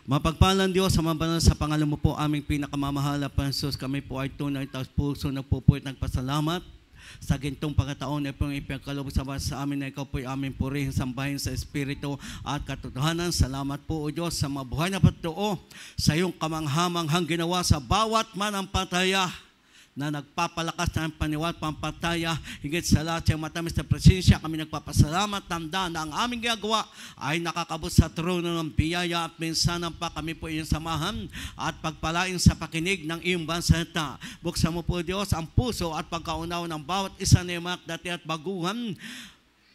Mapagpalang Diyos, sa mga banal sa pangalan mo po, aming pinakamamahal na Pansus, kami po ay tunay taos puso nagpupuit nagpasalamat sa gintong pagkataon na pong ipagkaloob sa amin na ikaw po ay aming purihin, sambahin sa Espiritu at katotohanan. Salamat po o Diyos sa mabuhay na patuo sa iyong kamanghamanghang ginawa sa bawat manampalataya na nagpapalakas ng paniwala pampataya. Higit sa lahat sa matamis na presensya, kami nagpapasalamat, tanda na ang aming ginagawa ay nakakabot sa trono ng biyaya at minsanan pa kami po iyong samahan at pagpalain sa pakinig ng iyong bansalita. Buksan mo po Diyos ang puso at pagkaunawa ng bawat isa na mga dati at baguhan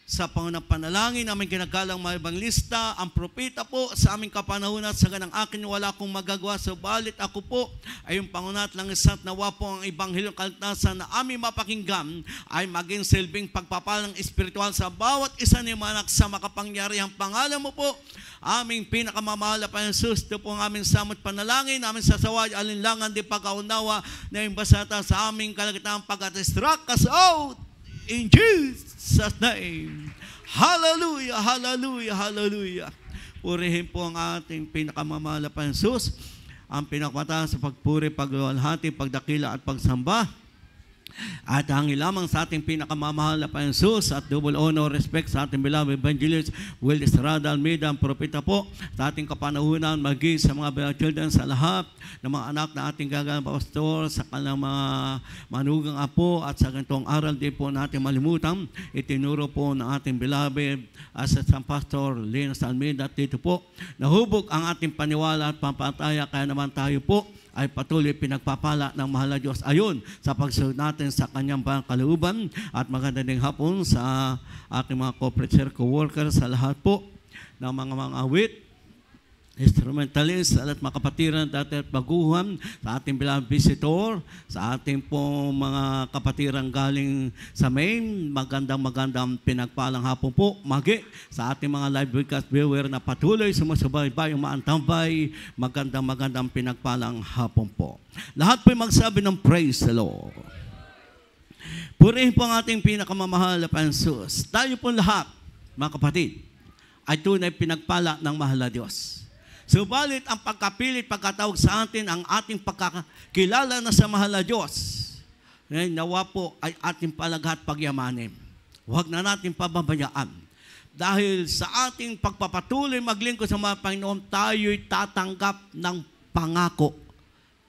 sa pangunang panalangin, aming ginagalang mga ebanglista, ang propeta po sa aming kapanahunan, sa ganang akin wala akong magagawa, subalit ako po ay yung pangunat lang isa't nawa po ang ibanghelyong kaligtasan na aming mapakinggan ay maging silbing pagpapalang espiritual sa bawat isa ni manak sa makapangyarihang pangalan mo po. Aming pinakamamahal na Pansus, ito po ang aming samot panalangin, aming sasaway, alinlangan, di pagkaunawa na yung basata sa aming kalagitang pag-atistrak us out. In Jesus' name. Hallelujah, hallelujah, hallelujah. Purihin po ang ating pinakamamahal na Pansus, ang pinakamataas sa pagpuri, pagluwalhati, pagdakila at pagsamba. At hangin lamang sa ating pinakamamahal na Pansus at double honor, respect sa ating beloved evangelist Will Estrada Almeida, ang propeta po sa ating kapanahunan, maging sa mga beloved children, sa lahat ng mga anak na ating gagalang pastor, sa kanilang mga manugang apo, at sa ganitong aral din po natin malimutan, itinuro po ng ating beloved Assistant Pastor Linus Almeida. At dito po nahubog ang ating paniwala at pampataya, kaya naman tayo po ay patuloy pinagpapala ng mahal na Diyos ayon sa pagsunod natin sa kanyang kalooban. At maganda ding hapon sa ating mga corporate co-workers, sa lahat po ng mga awit, instrumentalist, at mga kapatiran dati at baguhan, sa ating bilang visitor, sa ating po mga kapatiran galing sa Maine, magandang pinagpalang hapon po, magi, sa ating mga live broadcast viewer na patuloy sumusubaybay, umaantambay, magandang pinagpalang hapon po. Lahat po magsabi ng praise the Lord. Purihin po ang ating pinakamamahal na Pansus. Tayo po lahat, mga kapatid, ay tunay pinagpala ng mahal na Diyos. Subalit ang pagkapilit, pagkatawag sa atin, ang ating pagkakilala na sa mahal na Diyos, ngayon nawa po ay ating palaghat pagyamanin. Huwag na natin pababayaan. Dahil sa ating pagpapatuloy maglingkod sa mga Panginoon, tayo'y tatanggap ng pangako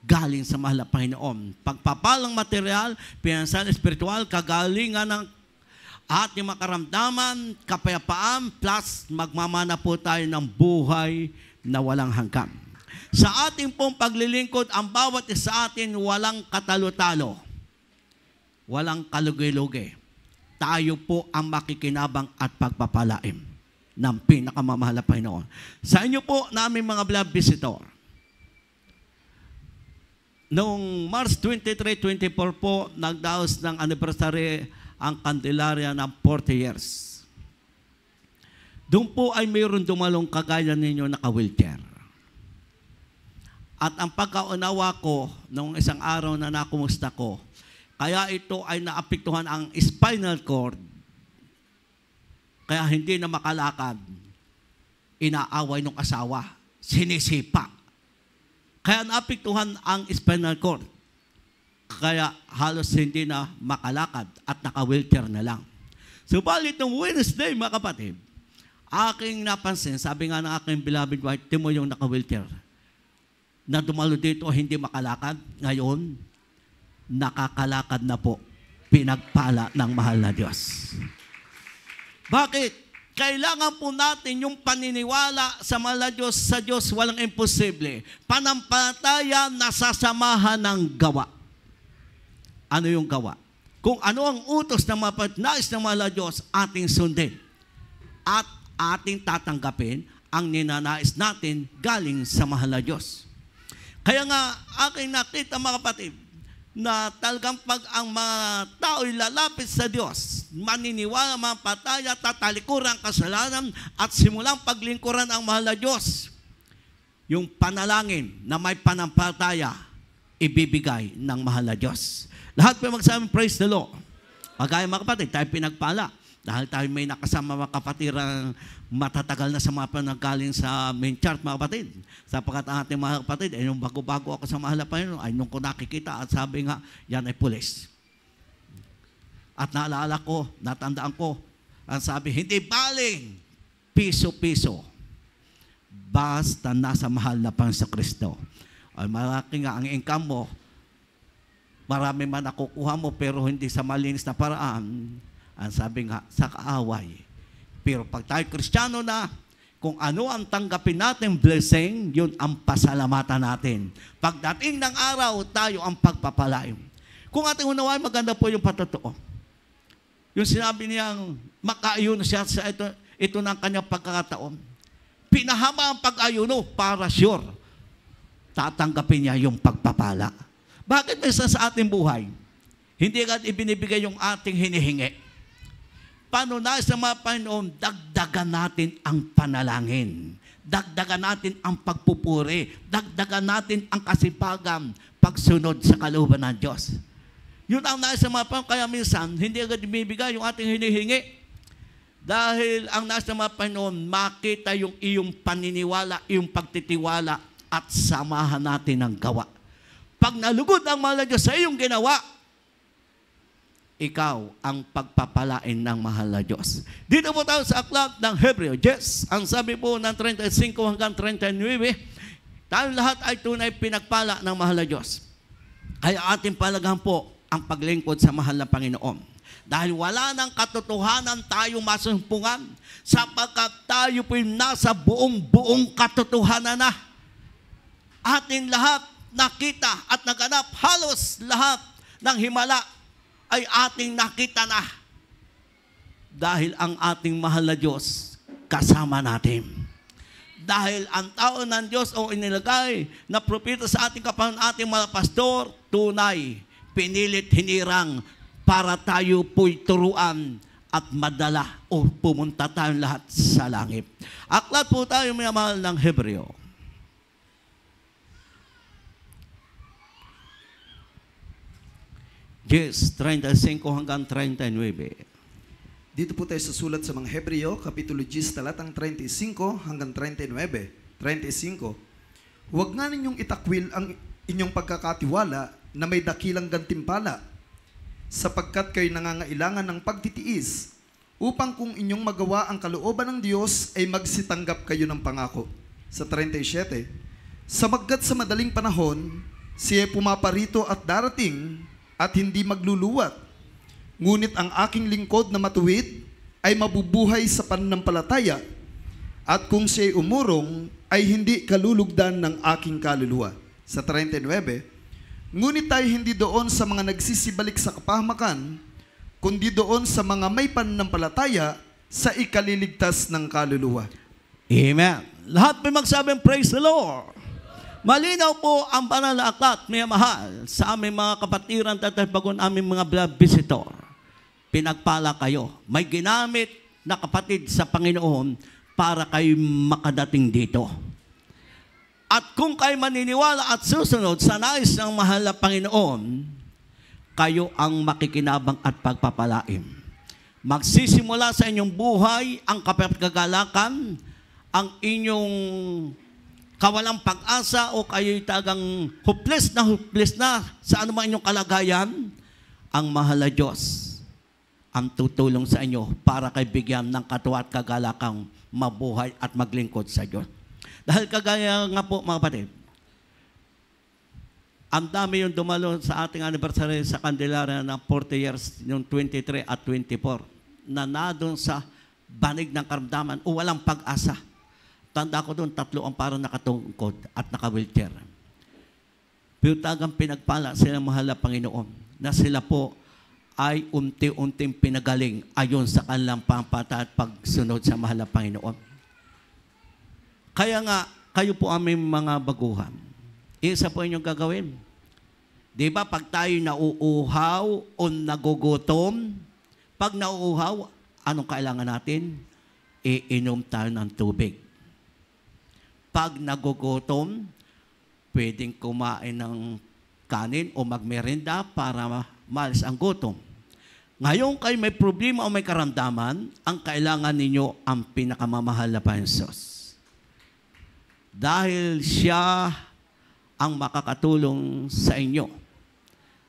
galing sa mahal na Panginoon. Pagpapalang material, pinansal, espiritual, kagalingan ng ating makaramdaman, kapayapaan, plus magmamana po tayo ng buhay na walang hanggan. Sa ating pong paglilingkod, ang bawat isa atin walang katalo-talo, walang kalugi-lugi. Tayo po ang makikinabang at pagpapalaim ng pinakamamahal na Panginoon. Sa inyo po namin mga beloved visitor, noong March 23, 24 po, nagdaos ng anniversary ang Candelaria ng 40 years. Doon po ay mayroon dumalong kagaya ninyo naka-wheelchair. At ang pagkaunawa ko, noong isang araw na nakumusta ko, kaya ito ay naapektuhan ang spinal cord, kaya hindi na makalakad, inaaway ng asawa, sinisipa. Kaya naapektuhan ang spinal cord, kaya halos hindi na makalakad at naka-wheelchair na lang. Subalit nung Wednesday, mga kapatid, aking napansin, sabi nga ng aking beloved wife, timo yung naka-wheelchair, na dumalo dito, hindi makalakad, ngayon, nakakalakad na po, pinagpala ng mahal na Diyos. Bakit? Kailangan po natin yung paniniwala sa mahal na Diyos, sa Diyos walang imposible. Panampalataya nasasamahan ng gawa. Ano yung gawa? Kung ano ang utos ng mga nais ng mahal na Diyos, ating sundin. At ating tatanggapin ang ninanais natin galing sa mahal na Diyos. Kaya nga, aking nakita mga kapatid, na talagang pag ang mga tao'y lalapit sa Diyos, maniniwala, mapataya, tatalikuran ang kasalanan at simulang paglingkuran ang mahal na Diyos, yung panalangin na may panampalataya, ibibigay ng mahal na Diyos. Lahat po magsabi, praise the Lord. Pagaya mga kapatid, tayo pinagpala Dahil tayo may nakasama mga kapatirang matatagal na sa mga pananggaling sa main chart, mga kapatid. Sapagkat ang ating mga kapatid, ay nung bago-bago ako sa mahal na Panginoon, ay nung ko nakikita at sabi nga, yan ay pulis. At naalala ko, natandaan ko, ang sabi, hindi baling piso-piso, basta nasa mahal na Panginoon sa Kristo. Ay malaki nga ang income mo, marami man nakukuha mo, pero hindi sa malinis na paraan. Ang sabi nga, sa kaaway. Pero pag tayo Kristiyano na, kung ano ang tanggapin natin blessing, yun ang pasalamatan natin. Pagdating ng araw, tayo ang pagpapalain. Kung ating unawain, maganda po yung patotoo. Yung sinabi niyang makaayuno siya sa ito ng kanyang pagkakataon. Pinahama ang pag-ayuno para sure tatanggapin niya yung pagpapala. Bakit minsan sa ating buhay, hindi agad ibinibigay yung ating hinihingi? Paano na sa mga Panginoon, dagdagan natin ang panalangin. Dagdagan natin ang pagpupuri. Dagdagan natin ang kasipagan, pagsunod sa kalooban ng Diyos. Yun ang nasa mga Panginoon. Kaya minsan, hindi agad ibibigay yung ating hinihingi. Dahil ang nasa mga Panginoon, makita yung iyong paniniwala, iyong pagtitiwala, at samahan natin ng gawa. Pag nalugod ang mahal na Diyos sa iyong ginawa, ikaw ang pagpapalain ng mahal na Diyos. Dito po tayo sa aklat ng Hebreo. Yes, ang sabi po ng 35 hanggang 39, tayo lahat ay tunay pinagpala ng mahal na Diyos. Ay ating palagahan po ang paglingkod sa mahal na Panginoon. Dahil wala ng katotohanan tayo masumpungan, sapagkat tayo po'y nasa buong katotohanan na. Ating lahat nakita at naganap, halos lahat ng himala ay ating nakita na. Dahil ang ating mahal na Diyos kasama natin. Dahil ang tao ng Diyos o inilagay na propeta sa ating kapanan, ating mga pastor, tunay, pinilit hinirang para tayo po'y turuan at madala o pumunta tayong lahat sa langit. Aklat po tayo mga mahal ng Hebreo. Yes, 35 hanggang 39. Dito po tayo sa sulat sa mga Hebreo, Kapitulo 10, talatang 35 hanggang 39. 35. Huwag nga ninyong itakwil ang inyong pagkakatiwala na may dakilang gantimpala, sapagkat kayo nangangailangan ng pagtitiis, upang kung inyong magawa ang kalooban ng Diyos, ay magsitanggap kayo ng pangako. Sa 37, samagkat sa madaling panahon, siya pumaparito at darating, at hindi magluluwat. Ngunit ang aking lingkod na matuwid ay mabubuhay sa pananampalataya, at kung siya'y umurong, ay hindi kalulugdan ng aking kaluluwa. Sa 39, ngunit tayo hindi doon sa mga nagsisibalik sa kapahamakan, kundi doon sa mga may pananampalataya sa ikaliligtas ng kaluluwa. Amen. Lahat may magsabing praise the Lord. Malinaw po ang banal na aklat, may mahal, sa aming mga kapatiran tatagbagon aming mga blood visitor. Pinagpala kayo. May ginamit na kapatid sa Panginoon para kayo makadating dito. At kung kayo maniniwala at susunod sa nais ng mahal na Panginoon, kayo ang makikinabang at pagpapalaim. Magsisimula sa inyong buhay ang kapagkagalakan, ang inyong kawalang pag-asa o kayo'y tagang hopeless na sa anumang inyong kalagayan, ang mahal na Diyos ang tutulong sa inyo para kay bigyan ng katuwa at kagalakang mabuhay at maglingkod sa Diyos. Dahil kagaya nga po mga kapatid, ang dami yung dumalo sa ating anniversary sa Candelaria ng 40 years, yung 23 at 24, na nadon sa banig ng karamdaman o walang pag-asa. Tanda ko doon, 3 ang parang nakatungkod at naka-wheelchair. Pero tagang pinagpala sila mahal na Panginoon na sila po ay unti-unting pinagaling ayon sa kanilang pampata at pagsunod sa mahal na Panginoon. Kaya nga, kayo po aming mga baguhan. Isa po inyong gagawin. Di ba, pag tayo nauuhaw o nagugutom, pag nauuhaw, anong kailangan natin? Iinom tayo ng tubig. Pag nagugutom, pwedeng kumain ng kanin o magmerinda para maalis ang gutom. Ngayon kayo may problema o may karamdaman, ang kailangan ninyo ang pinakamamahal na Panginoon. Dahil siya ang makakatulong sa inyo.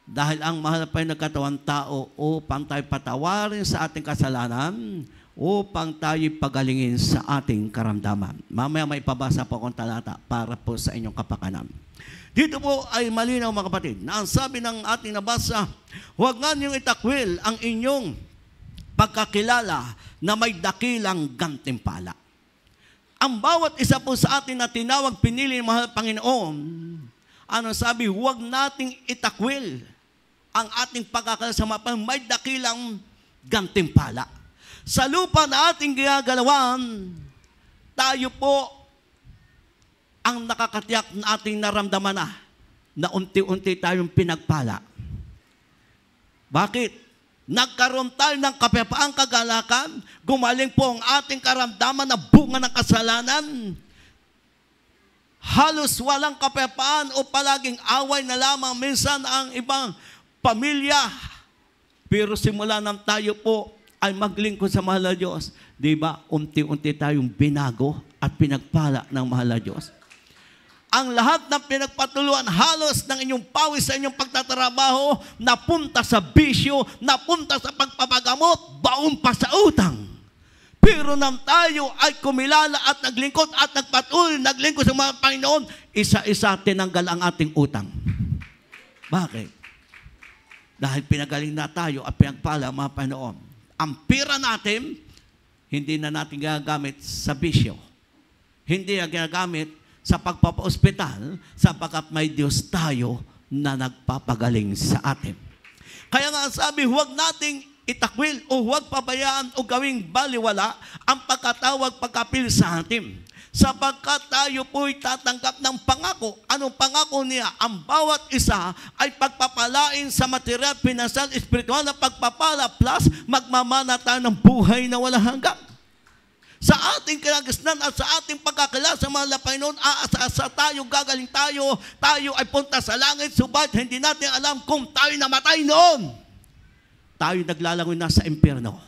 Dahil ang mahal pa yung nagkatawang tao upang tayo patawarin sa ating kasalanan, upang tayo pagalingin sa ating karamdaman. Mamaya may pabasa po akong talata para po sa inyong kapakanan. Dito po ay malinaw mga kapatid, na ang sabi ng ating nabasa, huwag nga niyong itakwil ang inyong pagkakilala na may dakilang gantimpala. Ang bawat isa po sa atin na tinawag, pinili ng mahal Panginoon, ano sabi, huwag nating itakwil ang ating pagkakilala sa mga may dakilang gantimpala. Sa lupa na ating ginagalawan, tayo po ang nakakatiyak na ating naramdaman na unti-unti tayong pinagpala. Bakit? Nagkaroon tayo ng kapayapaang kagalakan, gumaling po ang ating karamdaman na bunga ng kasalanan. Halos walang kapayapaan o palaging away na lamang minsan ang ibang pamilya. Pero simula nang tayo po ay maglingkod sa mahal na Diyos, di ba, unti-unti tayong binago at pinagpala ng mahal na Diyos. Ang lahat ng pinagpatuluan, halos ng inyong pawis sa inyong pagtatrabaho, napunta sa bisyo, napunta sa pagpapagamot, baon pa sa utang. Pero nang tayo ay kumilala at naglingkod at nagpatuloy, naglingkod sa mga Panginoon, isa-isa tinanggal ang ating utang. Bakit? Dahil pinagaling na tayo at pinagpala ang mga Panginoon. Ang pira natin, hindi na natin ginagamit sa bisyo. Hindi na ginagamit sa pagpapa-ospital, sapagkat may Diyos tayo na nagpapagaling sa atin. Kaya nga sabi, huwag nating itakwil o huwag pabayaan o gawing baliwala ang pagkatawag, pagkapil sa atin. Sapagkat tayo po'y tatanggap ng pangako. Anong pangako niya? Ang bawat isa ay pagpapalain sa material, pinansyal, espiritual na pagpapala, plus magmamana tayo ng buhay na walang hanggan. Sa ating kinagisnan at sa ating pagkakilala sa mahal na Panginoon, aasa tayo, gagaling tayo, tayo ay punta sa langit, subalit hindi natin alam kung tayo namatay noon. Tayo naglalangoy na sa impyerno.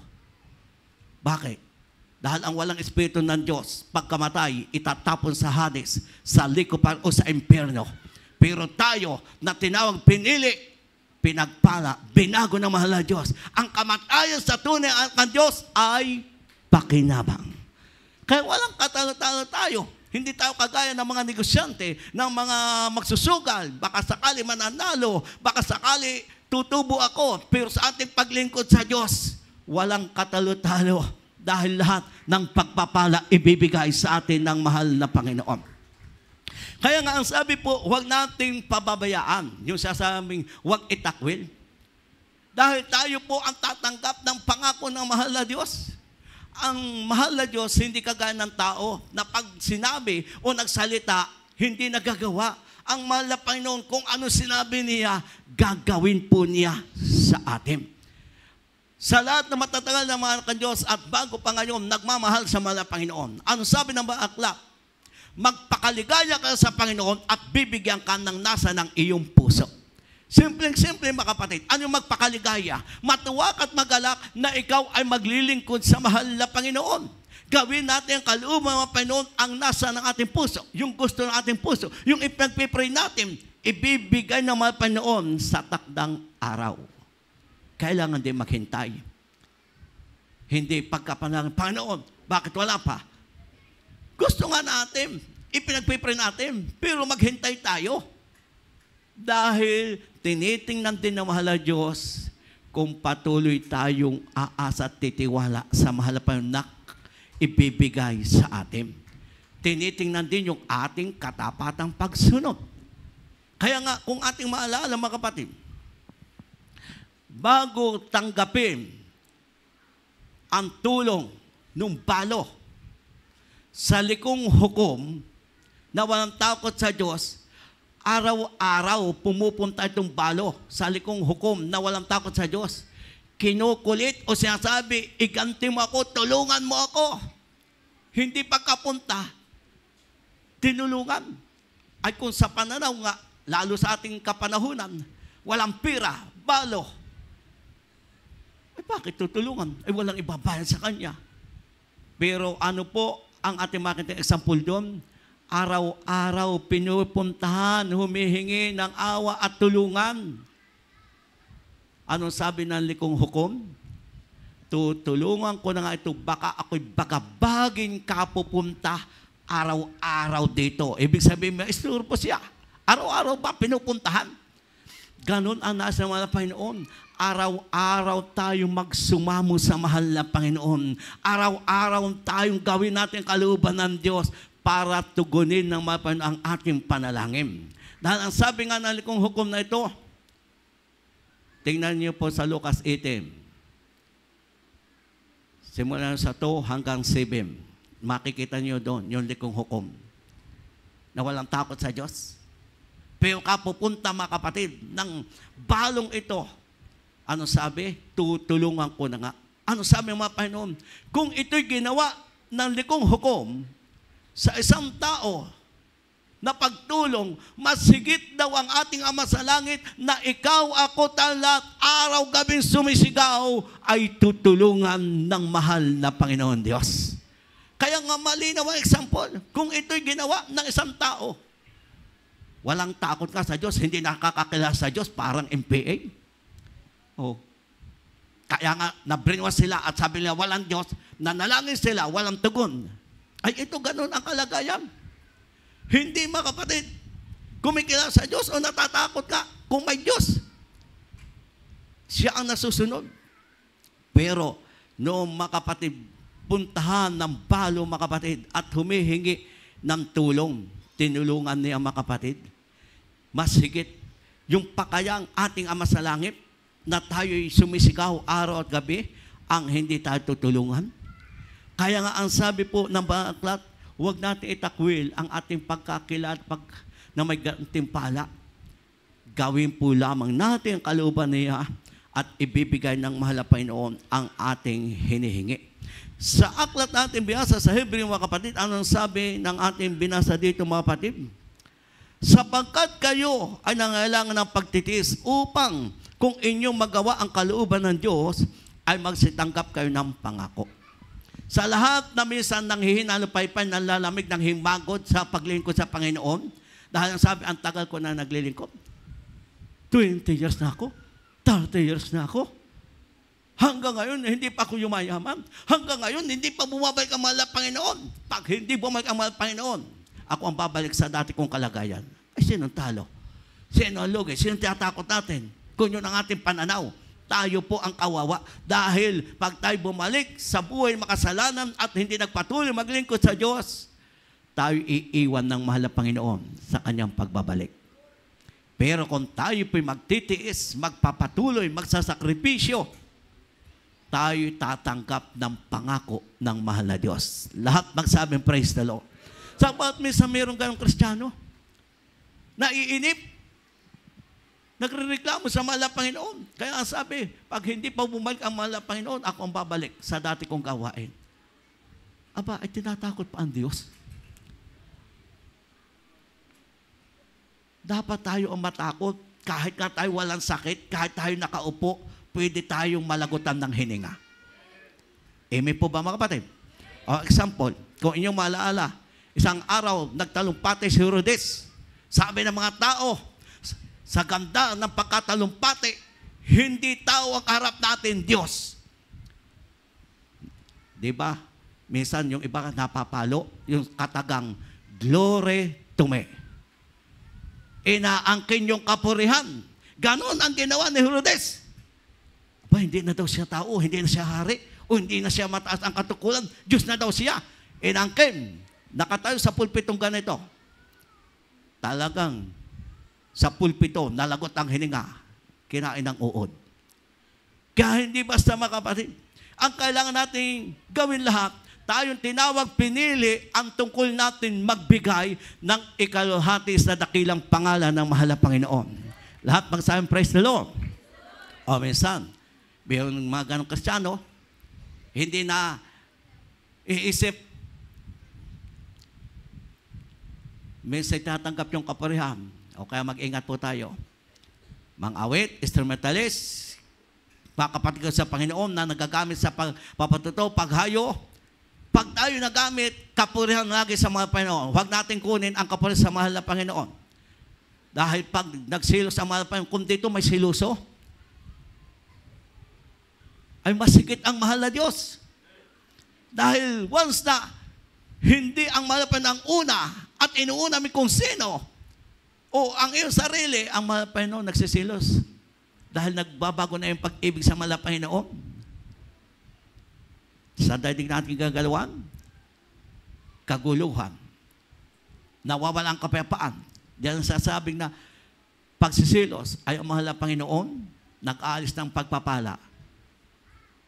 Bakit? Dahil ang walang espiritu ng Diyos, pagkamatay, itatapon sa Hades, sa likupan o sa impyerno. Pero tayo na tinawag pinili, pinagpala, binago ng mahal na Diyos. Ang kamatayan sa tunay ng Diyos ay pakinabang. Kaya walang katalo-talo tayo. Hindi tayo kagaya ng mga negosyante, ng mga magsusugal. Baka sakali mananalo, baka sakali tutubo ako. Pero sa ating paglingkod sa Diyos, walang katalo-talo. Dahil lahat ng pagpapala ibibigay sa atin ng mahal na Panginoon. Kaya nga ang sabi po, huwag nating pababayaan. Yung sasabing, huwag itakwil. Dahil tayo po ang tatanggap ng pangako ng mahal na Diyos. Ang mahal na Diyos, hindi kagaya ng tao na pag sinabi o nagsalita, hindi nagagawa. Ang mahal na Panginoon, kung ano sinabi niya, gagawin po niya sa atin. Sa lahat na matatagal ng mga anak ng Diyos at bago pa ngayon, nagmamahal sa mahal na Panginoon. Ano sabi ng mga aklat? Magpakaligaya ka sa Panginoon at bibigyan ka ng nasa ng iyong puso. Simpleng-simple mga kapatid, ano yung magpakaligaya? Matuwa at magalak na ikaw ay maglilingkod sa mahal na Panginoon. Gawin natin ang kalooban ng Panginoon ang nasa ng ating puso, yung gusto ng ating puso, yung ipagpipray natin, ibibigay ng mga Panginoon sa takdang araw. Kailangan din maghintay. Hindi pagkapanalangin, Panginoon, bakit wala pa? Gusto nga natin, ipinagpipray natin, pero maghintay tayo. Dahil tinitingnan din ng mahal na Diyos kung patuloy tayong aasa at titiwala sa mahal na Panginoon ibibigay sa atin. Tinitingnan din yung ating katapatang pagsunod. Kaya nga, kung ating maalala mga kapatid, bago tanggapin ang tulong ng balo sa likong hukom na walang takot sa Diyos, araw-araw pumupunta itong balo sa likong hukom na walang takot sa Diyos. Kinukulit o sinasabi, iganti mo ako, tulungan mo ako. Hindi pagkapunta, tinulungan. Ay kung sa pananaw nga, lalo sa ating kapanahunan, walang pira, balo. bakit tutulungan? Ay walang ibabayad sa kanya. Pero ano po ang ating makita example doon? Araw-araw pinupuntahan, humihingi ng awa at tulungan. Anong sabi ng likong hukom? Tutulungan ko na nga ito, baka ako'y bagabagin ka pupunta araw-araw dito. Ibig sabihin, may isturbo siya. Araw-araw ba pinupuntahan? Ganon ang nasa mga Panginoon. Araw-araw tayong magsumamo sa mahal na Panginoon. Araw-araw tayong gawin natin kalooban ng Diyos para tugunin ng mga Panginoon ang ating panalangin. Dahil ang sabi nga ng likong hukom na ito, tingnan niyo po sa Lucas 18. Simula sa 2 hanggang 7. Makikita niyo doon yung likong hukom na walang takot sa Diyos. Pero kapupunta mga kapatid ng balong ito, ano sabi? Tutulungan ko na nga. Ano sabi ng mga Panginoon? Kung ito'y ginawa ng likong hukom sa isang tao na pagtulong, mas higit daw ang ating Ama sa Langit na ikaw, ako, talat, araw-gabi sumisigaw, ay tutulungan ng mahal na Panginoon Diyos. Kaya nga malinaw ang example. Kung ito'y ginawa ng isang tao, walang takot ka sa Diyos, hindi nakakakilala sa Diyos, parang MPA. Oh. Kaya nga, nabrinwas sila at sabi nila, walang Diyos, nanalangin sila, walang tugon. Ay, ito ganun ang kalagayan. Hindi mga kapatid, kumikilala sa Diyos o natatakot ka kung may Diyos. Siya ang nasusunod. Pero, noong mga kapatid, puntahan ng balo mga kapatid at humihingi ng tulong, tinulungan niya mga kapatid. Mas higit, yung pakayang ating Ama sa Langit na tayo'y sumisigaw araw at gabi, ang hindi tayo tutulungan. Kaya nga ang sabi po ng Aklat, huwag natin itakwil ang ating pagkakilala na may gantimpala. Gawin po lamang natin ang kalooban niya at ibibigay ng mahal na Panginoon ang ating hinihingi. Sa aklat natin binasa sa Hebreo mga kapatid, anong sabi ng ating binasa dito mga kapatid? Sapagkat kayo ay nangailangan ng pagtitiis upang kung inyong magawa ang kalooban ng Diyos, ay magsitanggap kayo ng pangako. Sa lahat na minsan nang hihinalupaypay, nalalamig ng himagod sa paglingkod sa Panginoon, dahil ang sabi, ang tagal ko na naglilingkod. 20 years na ako, 30 years na ako. Hanggang ngayon, hindi pa ako yumayaman. Hanggang ngayon, hindi pa bumabalik ang mahal na Panginoon. Pag hindi bumabalik ang mahal na Panginoon, ako ang babalik sa dati kong kalagayan. Ay, sinong talo? Sino ang lugi? Sino tinatakot natin? Kung yun ang ating pananaw, tayo po ang kawawa. Dahil pag tayo bumalik sa buhay makasalanan at hindi nagpatuloy maglingkod sa Diyos, tayo iiwan ng mahal na Panginoon sa kanyang pagbabalik. Pero kung tayo po'y magtitiis, magpapatuloy, magsasakripisyo, tayo tatanggap ng pangako ng mahal na Diyos. Lahat magsabing praise the Lord. Sapat minsan mayroong ganong Kristiyano, naiinip, nagrereklamo sa mahal na Panginoon. Kaya ang sabi, pag hindi pa bumalik ang mahal na Panginoon, ako ang babalik sa dati kong gawain. Aba, ay tinatakot pa ang Diyos. Dapat tayo ang matakot. Kahit nga tayo walang sakit, kahit tayo nakaupo, pwede tayong malagutan ng hininga. Amen po ba mga kapatid? O, example, kung inyong maalaala, isang araw, nagtalumpati si Herodes. Sabi ng mga tao, sa ganda ng pagkatalumpati, hindi tao ang harap natin, Diyos. Diba? Minsan yung iba napapalo, yung katagang, glory to me. Inaangkin yung kapurihan. Ganon ang ginawa ni Herodes. Ba, hindi na daw siya tao, hindi na siya hari, o hindi na siya mataas ang katukulan, Diyos na daw siya. Inangkin, nakatayo sa pulpitong ganito. Talagang, sa pulpito, nalagot ang hininga, kinain ng uod. Kaya hindi basta mga kapatid, ang kailangan natin gawin lahat, tayong tinawag, pinili, ang tungkol natin magbigay ng ikaluhati sa dakilang pangalan ng mahal na Panginoon. Lahat magsayang praise the Lord. O minsan, mayroong mga ganong Kristiyano, hindi na iisip, minsan tatanggap yung kaparihan, o kaya mag-ingat po tayo. Mang awit, instrumentalist, mga kapatid ko sa Panginoon na nagagamit sa pagpapatuto, paghayo, pag tayo nagamit, kapurihan lagi sa mga Panginoon. Huwag natin kunin ang kapurihan sa mahal na Panginoon. Dahil pag nagsilos ang mahal na Panginoon, kung dito may siluso, ay masigit ang mahal na Diyos. Dahil once na hindi ang mahal na Panginoon ang una at inuuna mi kung sino o ang iyong sarili, ang mahal na Panginoon nagsisilos. Dahil nagbabago na yung pag-ibig sa mahal na Panginoon. Sa daigdig natin gagalawan, kaguluhan, nawawala ang kapayapaan. Diyan sasabing na pagsisilos ay ang mahal na Panginoon, nag-aalis ng pagpapala.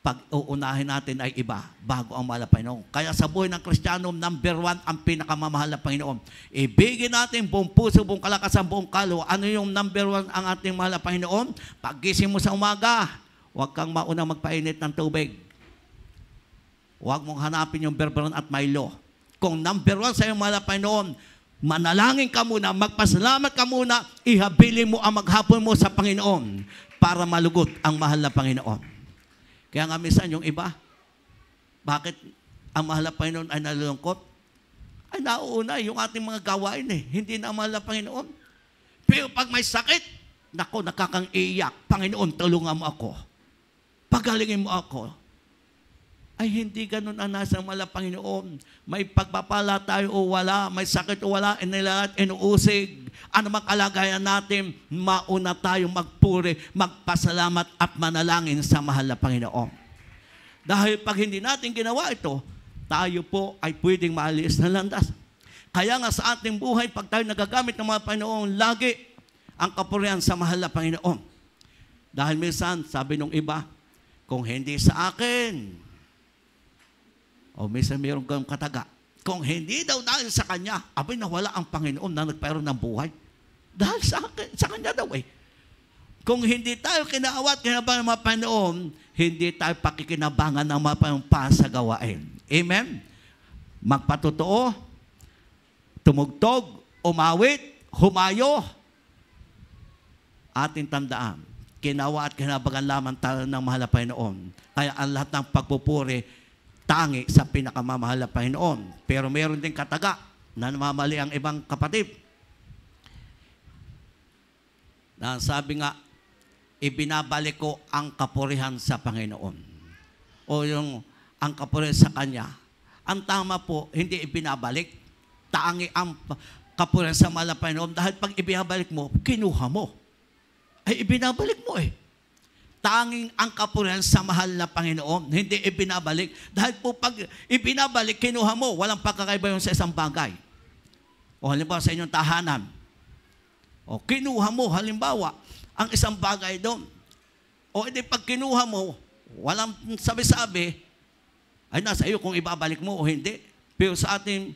Pag-uunahin natin ay iba bago ang mahal na Panginoon. Kaya sa buhay ng Kristiyano, number 1 ang pinakamamahal na Panginoon. Ibigin natin buong puso, buong kalakasan, buong kaluluwa. Ano yung number 1 ang ating mahal na Panginoon? Paggising mo sa umaga, huwag kang maunang magpainit ng tubig. Huwag mong hanapin yung berberon at Milo. Kung number 1 sa iyong mahal na Panginoon, manalangin ka muna, magpasalamat ka muna, ihabilin mo ang maghapon mo sa Panginoon para malugot ang mahal na Panginoon. Kaya nga minsan yung iba, bakit ang mahal na Panginoon ay nalulungkot? Ay nauuna yung ating mga gawain hindi na ang mahal na Panginoon. Pero pag may sakit, nako, nakakang iyak, Panginoon, tulungan mo ako. Pagalingin mo ako. Ay hindi ganun ang nasa mahal na Panginoon. May pagpapala tayo o wala, may sakit o wala, inilalat, inuusig. Ano mang kalagayan natin, mauna tayong magpuri, magpasalamat at manalangin sa mahal na Panginoon. Dahil pag hindi natin ginawa ito, tayo po ay pwedeng maalis na landas. Kaya nga sa ating buhay, pag tayo nagagamit ng mga Panginoon, lagi ang kapurihan sa mahal na Panginoon. Dahil minsan, sabi nung iba, kung hindi sa akin, o minsan mayroong kang kataga, kung hindi daw dahil sa Kanya, abay nawala ang Panginoon na nagpayroon ng buhay. Dahil sa Kanya daw Kung hindi tayo kinaawat, kinabangan ng mga Panginoon, hindi tayo pakikinabangan ng mga Panginoon pa sa gawain. Amen? Magpatotoo, tumugtog, umawit, humayo. Ating tandaan, kinawa at kinabangan lamang tayo ng mahal na Panginoon. Kaya ang lahat ng pagpupuri, tangi sa pinakamamahal na Panginoon. Pero mayroon din kataga na namamali ang ibang kapatid. Na sabi nga, ibinabalik ko ang kapurihan sa Panginoon. O yung ang kapurihan sa Kanya. Ang tama po, hindi ibinabalik. Tangi ang kapurihan sa mahal na Panginoon. Dahil pag ibinabalik mo, kinuha mo. Ay ibinabalik mo Tanging ang kapurihan sa mahal na Panginoon, hindi ibinabalik. Dahil po pag ibinabalik, kinuha mo, walang pagkakaiba yun sa isang bagay. O halimbawa sa inyong tahanan. O kinuha mo, halimbawa, ang isang bagay doon. O hindi pag kinuha mo, walang sabi-sabi, ay nasa iyo kung ibabalik mo o hindi. Pero sa ating,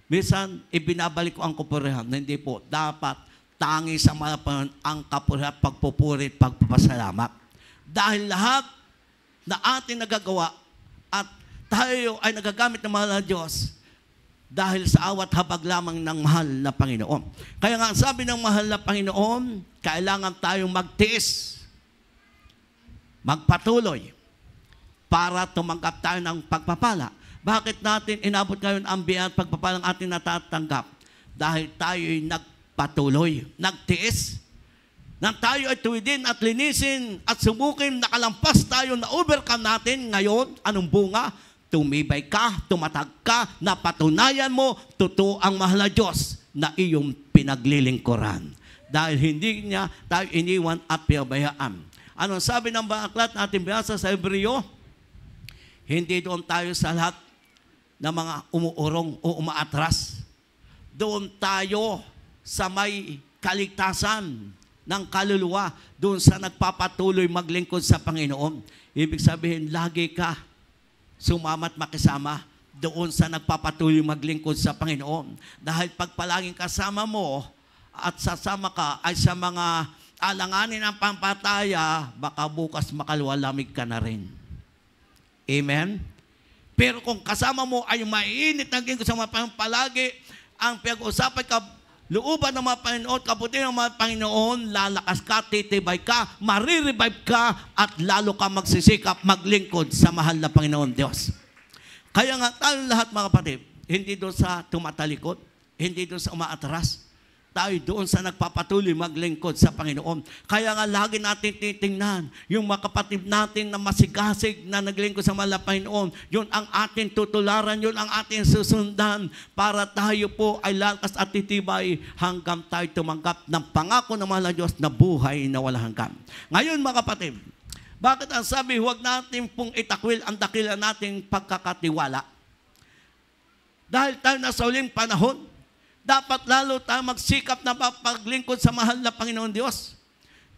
minsan, ibinabalik ko ang kapurihan. Hindi po, dapat tangi sa mga Panginoon ang kapurihan, pagpupuri, pagpapasalamat. Dahil lahat na ating nagagawa at tayo ay nagagamit ng mahal na Diyos dahil sa awat habag lamang ng mahal na Panginoon. Kaya nga sabi ng mahal na Panginoon, kailangan tayong magtiis, magpatuloy, para tumanggap tayo ng pagpapala. Bakit natin inabot ngayon ang biyaya at pagpapalang ating natatanggap? Dahil tayo'y patuloy, nagtiis, nang tayo ay tuwidin at linisin at subukin, nakalampas tayo, na-overcome natin ngayon, anong bunga? Tumibay ka, tumatag ka, napatunayan mo, totoo ang mahal na Diyos na iyong pinaglilingkuran. Dahil hindi niya tayo iniwan at pinabayaan. Anong sabi ng aklat natin binasa sa Hebreo? Hindi doon tayo sa lahat ng mga umuurong o umaatras. Doon tayo sa may kaligtasan ng kaluluwa, doon sa nagpapatuloy maglingkod sa Panginoon. Ibig sabihin, lagi ka sumamat makisama doon sa nagpapatuloy maglingkod sa Panginoon. Dahil pag palaging kasama mo at sasama ka ay sa mga alanganin ng pampataya, baka bukas makaluwalamig ka na rin. Amen? Pero kung kasama mo ay mainit na lingkod sa mga Panginoon, palagi ang pinag-usapan ka, looban ng mga Panginoon, kabutihan ng mga Panginoon, lalakas ka, titibay ka, marirevive ka, at lalo ka magsisikap, maglingkod sa mahal na Panginoon Diyos. Kaya nga tayo lahat mga kapatid, hindi doon sa tumatalikod, hindi doon sa umaatras, tayo doon sa nagpapatuloy maglingkod sa Panginoon. Kaya nga lagi natin titingnan yung mga kapatid natin na masigasig na naglingkod sa mahal na Panginoon. Yun ang ating tutularan, yun ang ating susundan para tayo po ay lakas at titibay hanggang tayo tumanggap ng pangako ng mahal na Diyos na buhay na walang hanggan. Ngayon mga kapatid, bakit ang sabi, huwag natin pong itakwil ang dakilan nating pagkakatiwala? Dahil tayo nasa uling panahon, dapat lalo tayo magsikap na paglingkod sa mahal na Panginoon Diyos.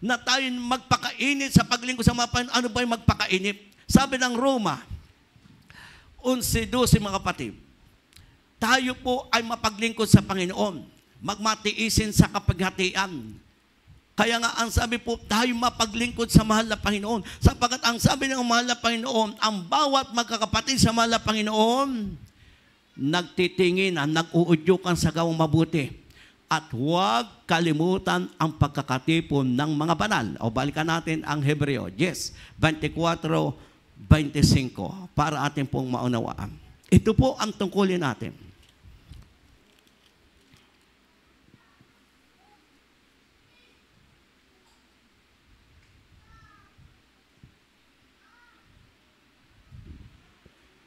Na tayo magpakainit sa paglingkod sa mga Panginoon. Ano ba yung magpakainit? Sabi ng Roma, 11:12 mga kapatid, tayo po ay mapaglingkod sa Panginoon. Magmatiisin sa kapaghatian. Kaya nga ang sabi po, tayo mapaglingkod sa mahal na Panginoon. Sapagkat ang sabi ng mahal na Panginoon, ang bawat magkakapatid sa mahal na Panginoon, nagtitinginan, nag-uudyukan sa gawang mabuti. At huwag kalimutan ang pagkakatipon ng mga banal. O balikan natin ang Hebreo 10:24-25 para atin pong maunawaan. Ito po ang tungkulin natin.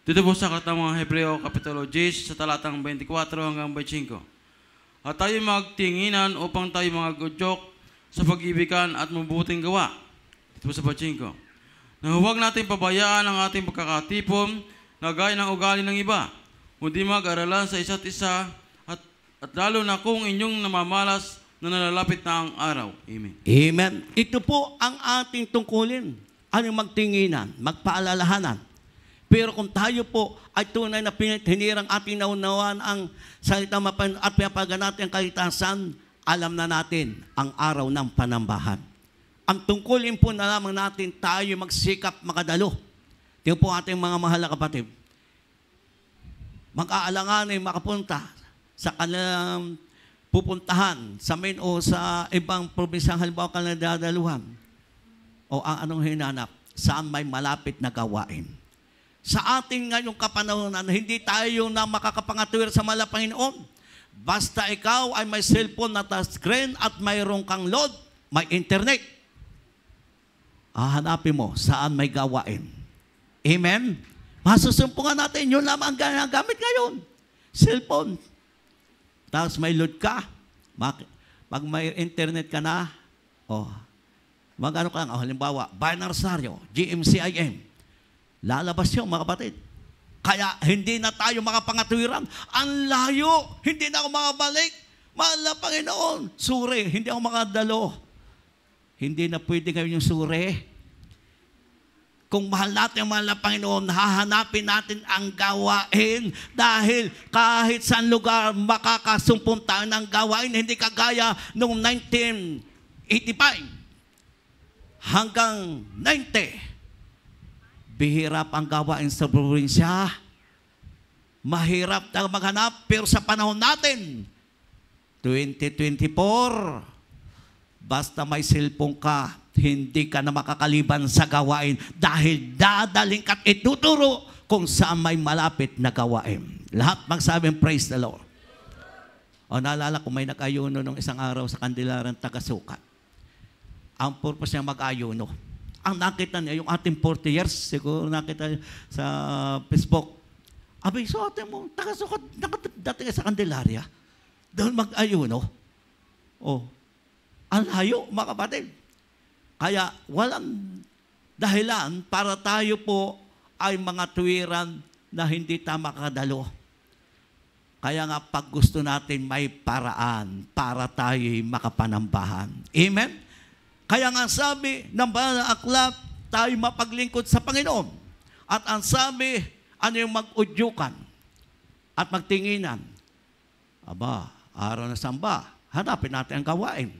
Dito po sa aklat ng mga Hebreo, Kapitulo 10, sa talatang 24 hanggang 25. At tayo magtinginan upang tayo magagudyok sa pag-ibigan at mabuting gawa. Dito po sa 25. Na huwag natin pabayaan ang ating pagkakatipon na gaya ng ugali ng iba, kundi mag-aralan sa isa't isa at lalo na kung inyong namamalas na nalalapit na ang araw. Amen. Amen. Ito po ang ating tungkulin. Ano magtinginan, magpaalalahanan. Pero kung tayo po ay tunay na hinirang ating naunawaan ang salita at pinapagan natin ang kalitasan, alam na natin ang araw ng panambahan. Ang tungkulin po na lamang natin tayo magsikap makadalo. Tingnan po ating mga mahal na kapatid. Mag-aalanganin makapunta sa kanilang pupuntahan sa main o sa ibang probinsyang halimbawa kanilang dadaluhan. O ang anong hinanap? Saan may malapit na gawain? Sa ating ngayong kapanahonan, hindi tayo na makakapangatuwir sa mahal na Panginoon. Basta ikaw ay may cellphone na touchscreen at mayroon kang load, may internet. Hahanapin mo saan may gawain. Amen? Masusumpungan natin, yun lamang ang gamit ngayon. Cellphone. Tapos may load ka. Pag may internet ka na, mag-ano ka lang, halimbawa, Binarsaryo, GMCIM. Lalabas yun, mga kapatid. Kaya hindi na tayo makapangatuwiran. Ang layo, hindi na ako makabalik. Mahal na Panginoon, sure, hindi ako makadalo. Hindi na pwede kayo yung sure. Kung mahal natin ang mahal na Panginoon, hahanapin natin ang gawain dahil kahit saan lugar makakasumpong tayo ng gawain, hindi kagaya noong 1985 hanggang 90. Bihirap ang gawain sa probinsya. Mahirap na maghanap. Pero sa panahon natin, 2024, basta may cellphone ka, hindi ka na makakaliban sa gawain dahil dadaling ka't ituturo kung saan may malapit na gawain. Lahat magsabing, praise the Lord. O naalala ko, may nag-ayuno nung isang araw sa Kandilaran, Tagasukat. Ang purpose niya mag-ayuno. Ang nakita niya, yung ating 40 years, siguro nakita niya sa Facebook. Abay, so atin mo, Tagasukat, dating sa Candelaria, doon mag-ayuno. Ang layo, mga kapatid. Kaya walang dahilan para tayo po ay mga tuwiran na hindi tayo makakadalo. Kaya nga pag gusto natin may paraan para tayo makapanambahan. Amen? Kaya nga sabi ng banal na aklat, tayo mapaglingkod sa Panginoon. At ang sabi, ano yung mag-udyukan at magtinginan? Aba, araw na samba, hanapin natin ang gawain.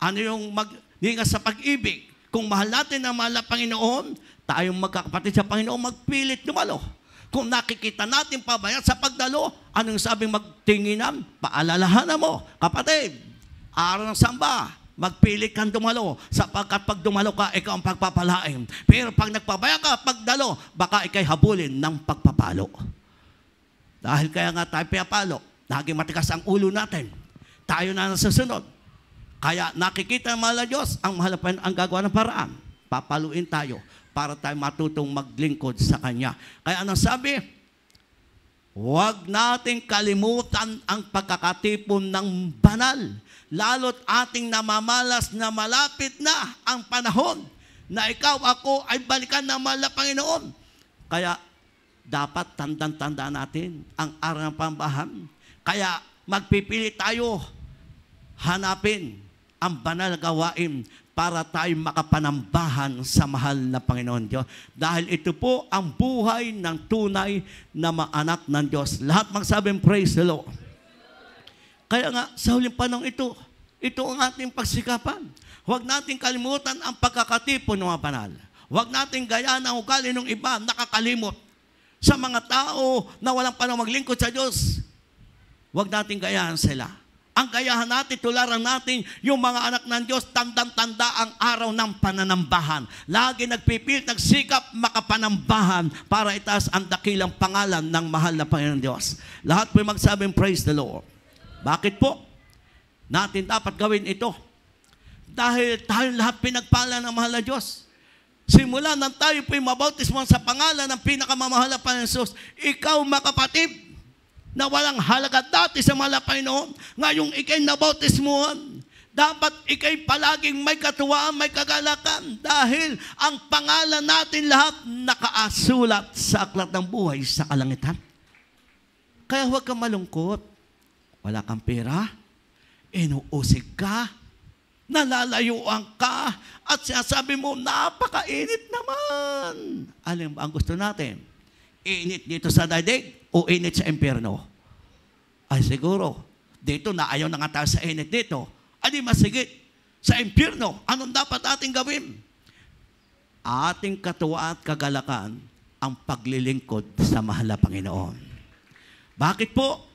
Ano yung magningas sa pag-ibig? Kung mahal natin ang mahal na Panginoon, tayong magkakapatid sa Panginoon, magpilit dumalo. Kung nakikita natin pabayat sa pagdalo, anong sabing magtinginan? Paalalahanan mo, kapatid, araw ng samba, magpili kang dumalo, sapagkat pag dumalo ka, ikaw ang pagpapalain. Pero pag nagpabaya ka, pagdalo, baka ikay habulin ng pagpapalo. Dahil kaya nga tayo pinapalo, naging matigas ang ulo natin. Tayo na nasusunod. Kaya nakikita ng mahal na Diyos, ang mahal pa ang gagawa ng paraan. Papaluin tayo para tayo matutong maglingkod sa Kanya. Kaya anong sabi? Huwag nating kalimutan ang pagkakatipon ng banal. Lalo't ating namamalas na malapit na ang panahon na ikaw, ako ay balikan ng mahal na Panginoon. Kaya dapat tandang-tanda natin ang araw ng pambahan. Kaya magpipili tayo hanapin ang banal na gawain para tayo makapanambahan sa mahal na Panginoon Diyos. Dahil ito po ang buhay ng tunay na maanak ng Diyos. Lahat magsabing praise the Lord. Kaya nga, sa huling panahon ito ang ating pagsikapan. Huwag natin kalimutan ang pagkakatipon ng mga banal. Huwag natin gayaan ang ugali ng iba, nakakalimot. Sa mga tao na walang panahon maglingkod sa Diyos, huwag natin gayaan sila. Ang gayahan natin, tularan natin yung mga anak ng Diyos, tandang-tanda ang araw ng pananambahan. Lagi nagpipilit, nagsikap, makapanambahan para itaas ang dakilang pangalan ng mahal na Panginoon Diyos. Lahat po magsabing praise the Lord. Bakit po natin dapat gawin ito? Dahil tayo lahat pinagpala ng mahal na Diyos. Simula nang tayo po'y mabautismo sa pangalan ng pinakamamahal na Panginoon Diyos, ikaw makapatid, na walang halaga dati sa mahal na Panginoon, ngayong ikay nabautismuhan, dapat ikay palaging may katuwaan, may kagalakan, dahil ang pangalan natin lahat nakaasulat sa aklat ng buhay sa kalangitan. Kaya huwag kang malungkot. Wala kang pera, inuusig ka, nalalayuan ka, at sinasabi mo, napakainit naman. Alam mo ang gusto natin? Init dito sa daigdig o init sa impyerno? Ay siguro, dito na ayaw na nga tayo sa init dito. Ay masigit sa impyerno. Anong dapat ating gawin? Ating katuwa at kagalakan ang paglilingkod sa mahal na Panginoon. Bakit po?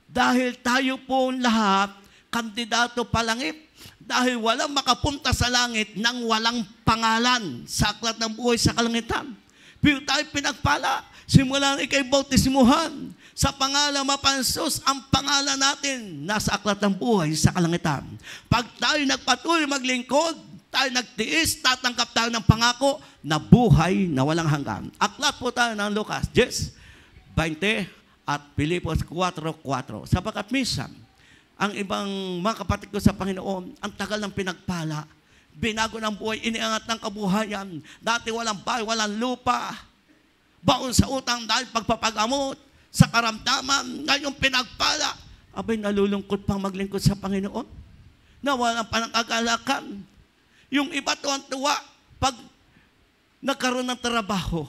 Dahil tayo po lahat kandidato palangit. Dahil walang makapunta sa langit nang walang pangalan sa aklat ng buhay sa kalangitan. Pero tayo pinagpala, simula na ikay bautismuhan, sa pangalan mapansos, ang pangalan natin nasa aklat ng buhay sa kalangitan. Pag tayo nagpatuloy maglingkod, tayo nagtiis, tatanggap tayo ng pangako na buhay na walang hanggan. Aklat po tayo ng Lucas 10:20 at Pilipos 4:4. Sapagkat minsan, ang ibang mga kapatid ko sa Panginoon, ang tagal ng pinagpala, binago ng buhay, iniangat ng kabuhayan. Dati walang bahay, walang lupa. Baon sa utang dahil pagpapagamot sa karamdaman. Ngayong pinagpala, abay nalulungkot pang maglingkod sa Panginoon. Na walang panangagalakan. Yung iba tuwan-tuwa, pag nagkaroon ng trabaho,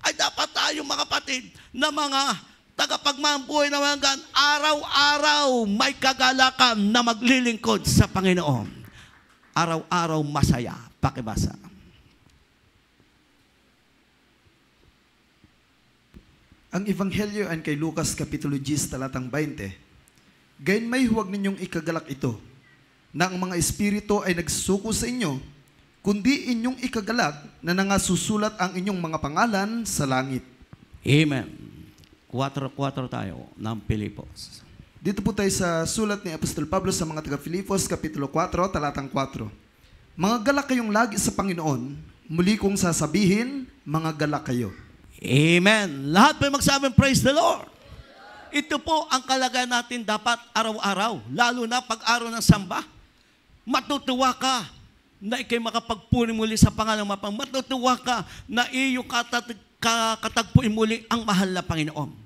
ay dapat tayo mga kapatid na mga tagapagmabuhay na mga araw-araw may kagalakan na maglilingkod sa Panginoon. Araw-araw masaya. Pakibasa. Ang Ebanghelyo ay kay Lucas Kapitulo 10, talatang 20. Gayon may huwag ninyong ikagalak ito, na ang mga espiritu ay nagsusuko sa inyo, kundi inyong ikagalak na nangasusulat ang inyong mga pangalan sa langit. Amen. 4:4 tayo ng Pilipos. Dito po tayo sa sulat ni Apostol Pablo sa mga taga-Filipos, Kapitulo 4, talatang 4. Mga galak kayong lagi sa Panginoon, muli kong sasabihin, mga galak kayo. Amen. Lahat po magsabing praise the Lord. Ito po ang kalagayan natin dapat araw-araw, lalo na pag-araw ng samba. Matutuwa ka na ikay makapagpuni muli sa pangalang mapang. Matutuwa ka na iyong katagpuin muli ang mahal na Panginoon.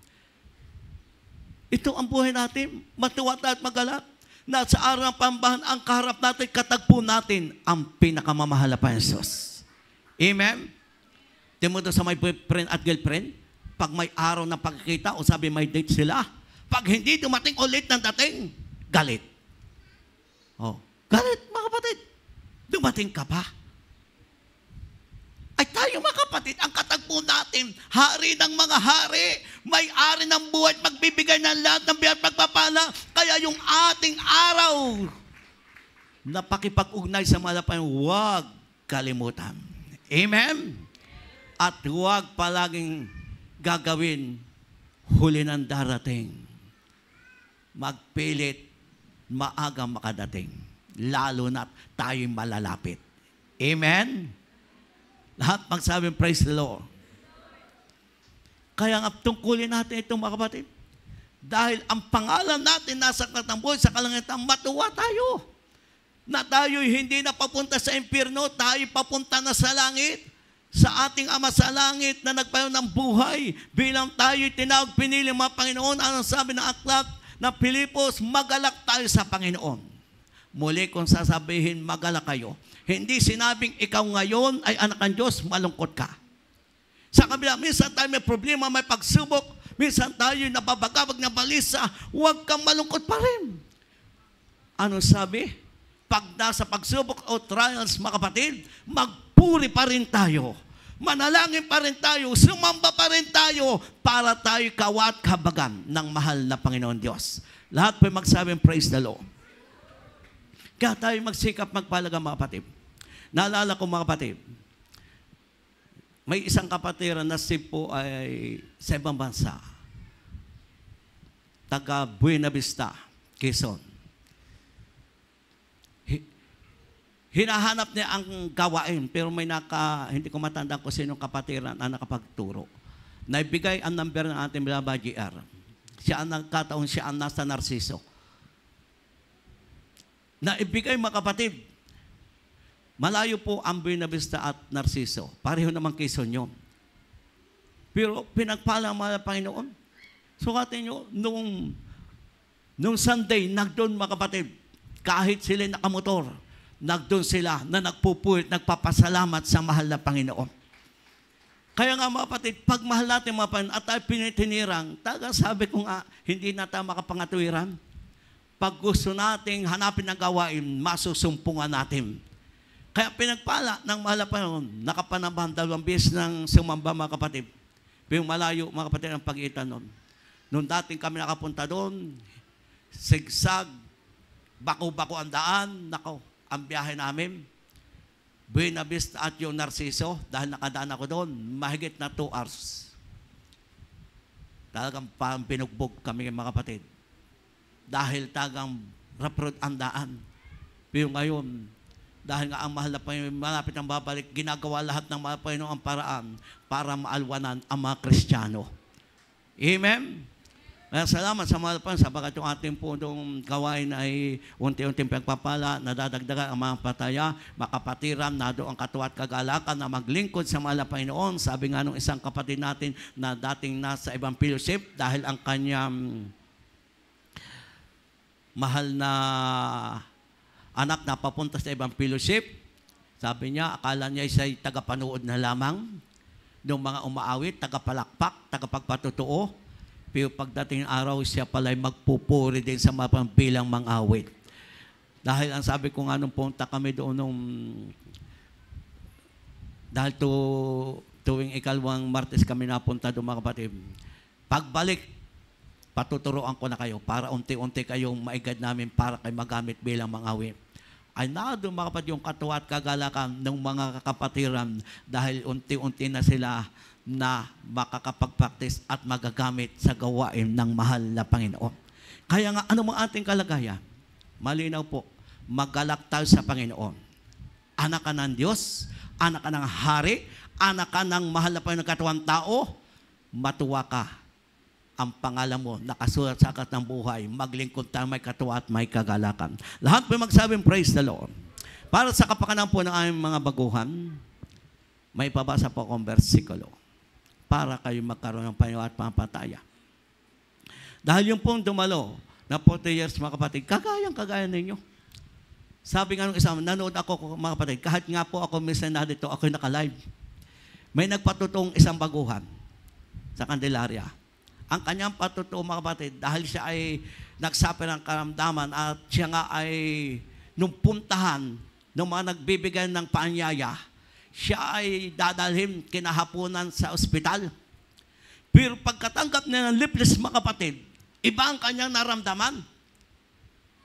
Ito ang buhay natin. Matuwa tayo at magalak na sa araw ng pambahan, ang kaharap natin, katagpo natin ang pinakamamahal na Panginoon. Amen? Timo doon sa may boyfriend at girlfriend, pag may araw na pagkikita o sabi may date sila, pag hindi dumating ulit ng dating, galit. Oh, galit mga kapatid. Dumating ka pa. ay tayo mga kapatid, ang katagpo natin, hari ng mga hari, may-ari ng buhay at magbibigay ng lahat ng biyaya at pagpapala. Kaya yung ating araw na pakipag-ugnay sa malapan, huwag kalimutan. Amen? At huwag palaging gagawin huli ng darating. Magpilit maaga makadating, lalo na tayo'y malalapit. Amen? Lahat magsabi, praise the Lord. Kaya nga tungkulin natin itong mga kapatid. Dahil ang pangalan natin nasa katamboy, sa kalangitan, matuwa tayo. Na tayo'y hindi na papunta sa impyerno, tayo'y papunta na sa langit. Sa ating Ama sa langit na nagpayo ng buhay. Bilang tayo'y tinawag, pinili mga Panginoon, anong sabi ng aklat ng Pilipos, magalak tayo sa Panginoon. Muli kung sasabihin, magalak kayo. Hindi sinabing ikaw ngayon ay anak ng Diyos, malungkot ka. Sa kabila, minsan tayo may problema, may pagsubok, minsan tayo nababagabag na balisa, huwag kang malungkot pa rin. Ano sabi? Pag nasa pagsubok o trials, mga kapatid, magpuri pa rin tayo. Manalangin pa rin tayo, sumamba pa rin tayo para tayo kawat kabagan ng mahal na Panginoon Diyos. Lahat po magsabing praise the Lord. Kaya tayo magsikap magpalaga mga kapatid. Naalala ko mga kapatid, may isang kapatiran na si po ay sa ibang bansa. Taga Buena Vista, Quezon. Hinahanap niya ang gawain, pero may hindi ko matandaan kung sinong kapatiran na nakapagturo. Naibigay ang number ng ating Bilaba GR. Siya ang nagkataon, siya ang nasa Narciso. Naibigay mga kapatid. Malayo po ang Buena Vista at Narciso. Pareho naman Quezon yun. Pero pinagpala ang mga Panginoon. Sukatin nyo, nung Sunday, nagdoon mga kapatid, kahit sila nakamotor, nagdoon sila na nagpupuwit, nagpapasalamat sa mahal na Panginoon. Kaya nga mga kapatid, pag mahal natin mga Panginoon at tayo pinitinirang, tagang sabi ko nga, hindi na tayo makapangatuwiran. Pag gusto nating hanapin ng gawain, masusumpungan natin. Kaya pinagpala ng mahal na Panginoon, nakapanambahan 2 beses ng sumamba mga kapatid. Pero malayo mga kapatid ang pagitan nun. Noong dating kami nakapunta doon, sigsag, bako-bako ang daan, nako, ang biyahe namin, Buena Vista at yung Narciso, dahil nakadaan ako doon, mahigit na 2 hours. Talagang pinugbog kami mga kapatid. Dahil tagang raprod ang daan. Pero ngayon, dahil nga ang mahal na Panginoon, malapit ang babalik, ginagawa lahat ng mahal na Panginoon ang paraan para maalwanan ang mga Kristiyano. Amen? Kaya salamat sa mahal na Panginoon, sabagat yung ating punong gawain ay unti-unting pagpapala, nadadagdagan ang mga pataya, makapatiran, nado ang katuwa at kagalakan na maglingkod sa mahal na Panginoon. Sabi nga nung isang kapatid natin na dating nasa ibang fellowship, dahil ang kanyang mahal na anak na papunta sa ibang fellowship, sabi niya, akala niya isa'y tagapanood na lamang ng mga umaawit, tagapalakpak, tagapagpatotoo, pero pagdating ng araw, siya pala'y magpupuri din sa mga bilang mang-awit. Dahil ang sabi ko nga nung punta kami doon dahil tuwing ikalawang Martes kami napunta doon mga kapatid, pagbalik, patuturoan ko na kayo para unti-unti kayong maigad namin para kayo magamit bilang mang-awit. Ay doon mga kapatid yung katuwa at kagalakan ng mga kapatiran dahil unti-unti na sila na makakapag-practice at magagamit sa gawain ng mahal na Panginoon. Kaya nga, ano mga ating kalagayan? Malinaw po, magalak tayo sa Panginoon. Anak ka ng Diyos, anak ka ng Hari, anak ka ng mahal na Panginoon katuwang tao, matuwa ka. Ang pangalan mo, nakasulat sa aklat ng buhay, maglingkod tayo, may katuwa at may kagalakan. Lahat po magsabing, praise the Lord. Para sa kapakanan po ng aming mga baguhan, may pabasa po akong versikulo para kayo magkaroon ng panyo at pampataya. Dahil yung pong dumalo na 40 years, mga kapatid, kagaya ninyo. Sabi nga nung isang, nanood ako, mga kapatid, kahit nga po ako minsan na dito, ako'y naka-live. May nagpatutong isang baguhan sa Candelaria. Ang kanyang patutuo mga kapatid, dahil siya ay nagsuffer ng karamdaman at siya nga ay nung puntahan ng mga nagbibigay ng paanyaya, siya ay dadalhin kinahaponan sa ospital. Pero pagkatanggap niya ng leafless, mga kapatid, iba ang kanyang naramdaman.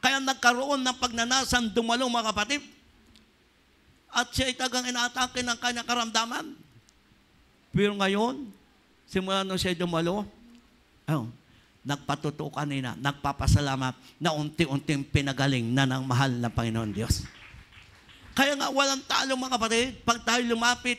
Kaya nagkaroon ng pagnanasan, dumalo, mga kapatid. At siya ay tagang inaatake ng kanyang karamdaman. Pero ngayon, simula nung siya dumalo, nagpatuto kanina, nagpapasalamat na unti-unting pinagaling na ng mahal na Panginoon Diyos. Kaya nga walang talo, mga kapatid, pag tayo lumapit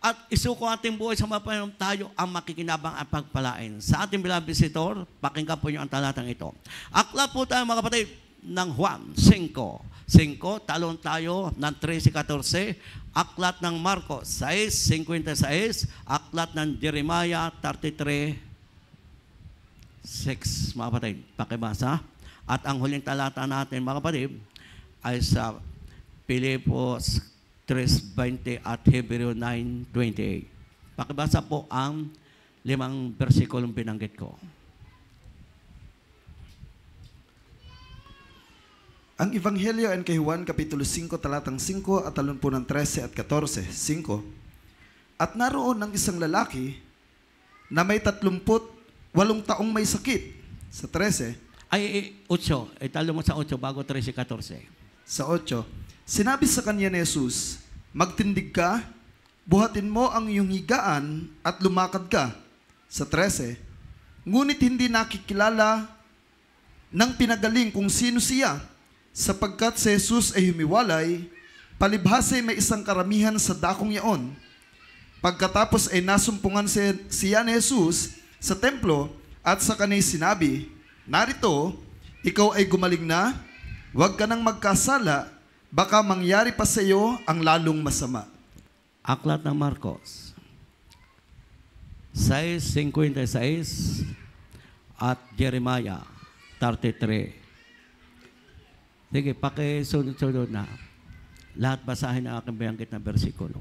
at isuko ating buhay sa mga Panginoon, tayo ang makikinabang at pagpalain. Sa ating bilang visitor, pakinggan po niyo ang talatang ito. Aklat po tayo, mga kapatid, ng Juan 5, talon tayo ng 13-14, aklat ng Marcos 6:56, aklat ng Jeremiah 33:6, mga kapatid, pakibasa. At ang huling talata natin, mga kapatid, ay sa Pilipos 3:20 at Hebreo 9:28. Pakibasa po ang 5 versikulong binanggit ko. Ang Ebanghelyo ayon kay Juan, Kapitulo 5, talatang 5 at talon po ng 13 at 14. 5. At naroon ng isang lalaki na may 38 taong may sakit. Sa 13. Ay, 8. Talo mo sa 8 bago 13-14. Sa 8. Sinabi sa kanya ni Jesus, magtindig ka, buhatin mo ang iyong higaan at lumakad ka. Sa 13. Ngunit hindi nakikilala ng pinagaling kung sino siya, sapagkat si Jesus ay humiwalay, palibhasa ay may isang karamihan sa dakong yaon. Pagkatapos ay nasumpungan siya ni Jesus sa templo at sa kaniya'y sinabi, narito, ikaw ay gumaling na, huwag ka nang magkasala, baka mangyari pa sa iyo ang lalong masama. Aklat ng Marcos 6:56 at Jeremiah 33. Sige, pakisunod-sunod na. Lahat basahin ang aking binanggit na bersikulo.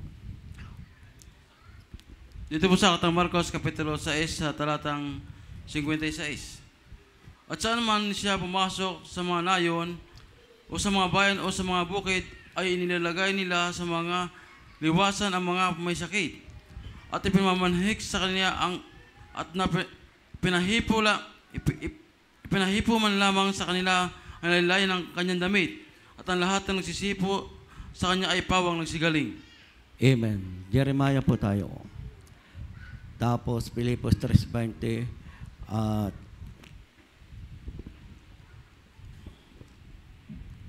Dito po sa aklat ng Marcos, Kapitulo 6, sa talatang 56. At saan man siya pumasok sa mga nayon, o sa mga bayan, o sa mga bukid, ay inilalagay nila sa mga liwasan ang mga may sakit. At ipinamanhik sa kanya pinahipo man lamang sa kanila ang laylayan ng kanyang damit. At ang lahat ng nagsisipo sa kanya ay pawang nagsigaling. Amen. Jeremiah po tayo. Tapos Pilipos 3:20 at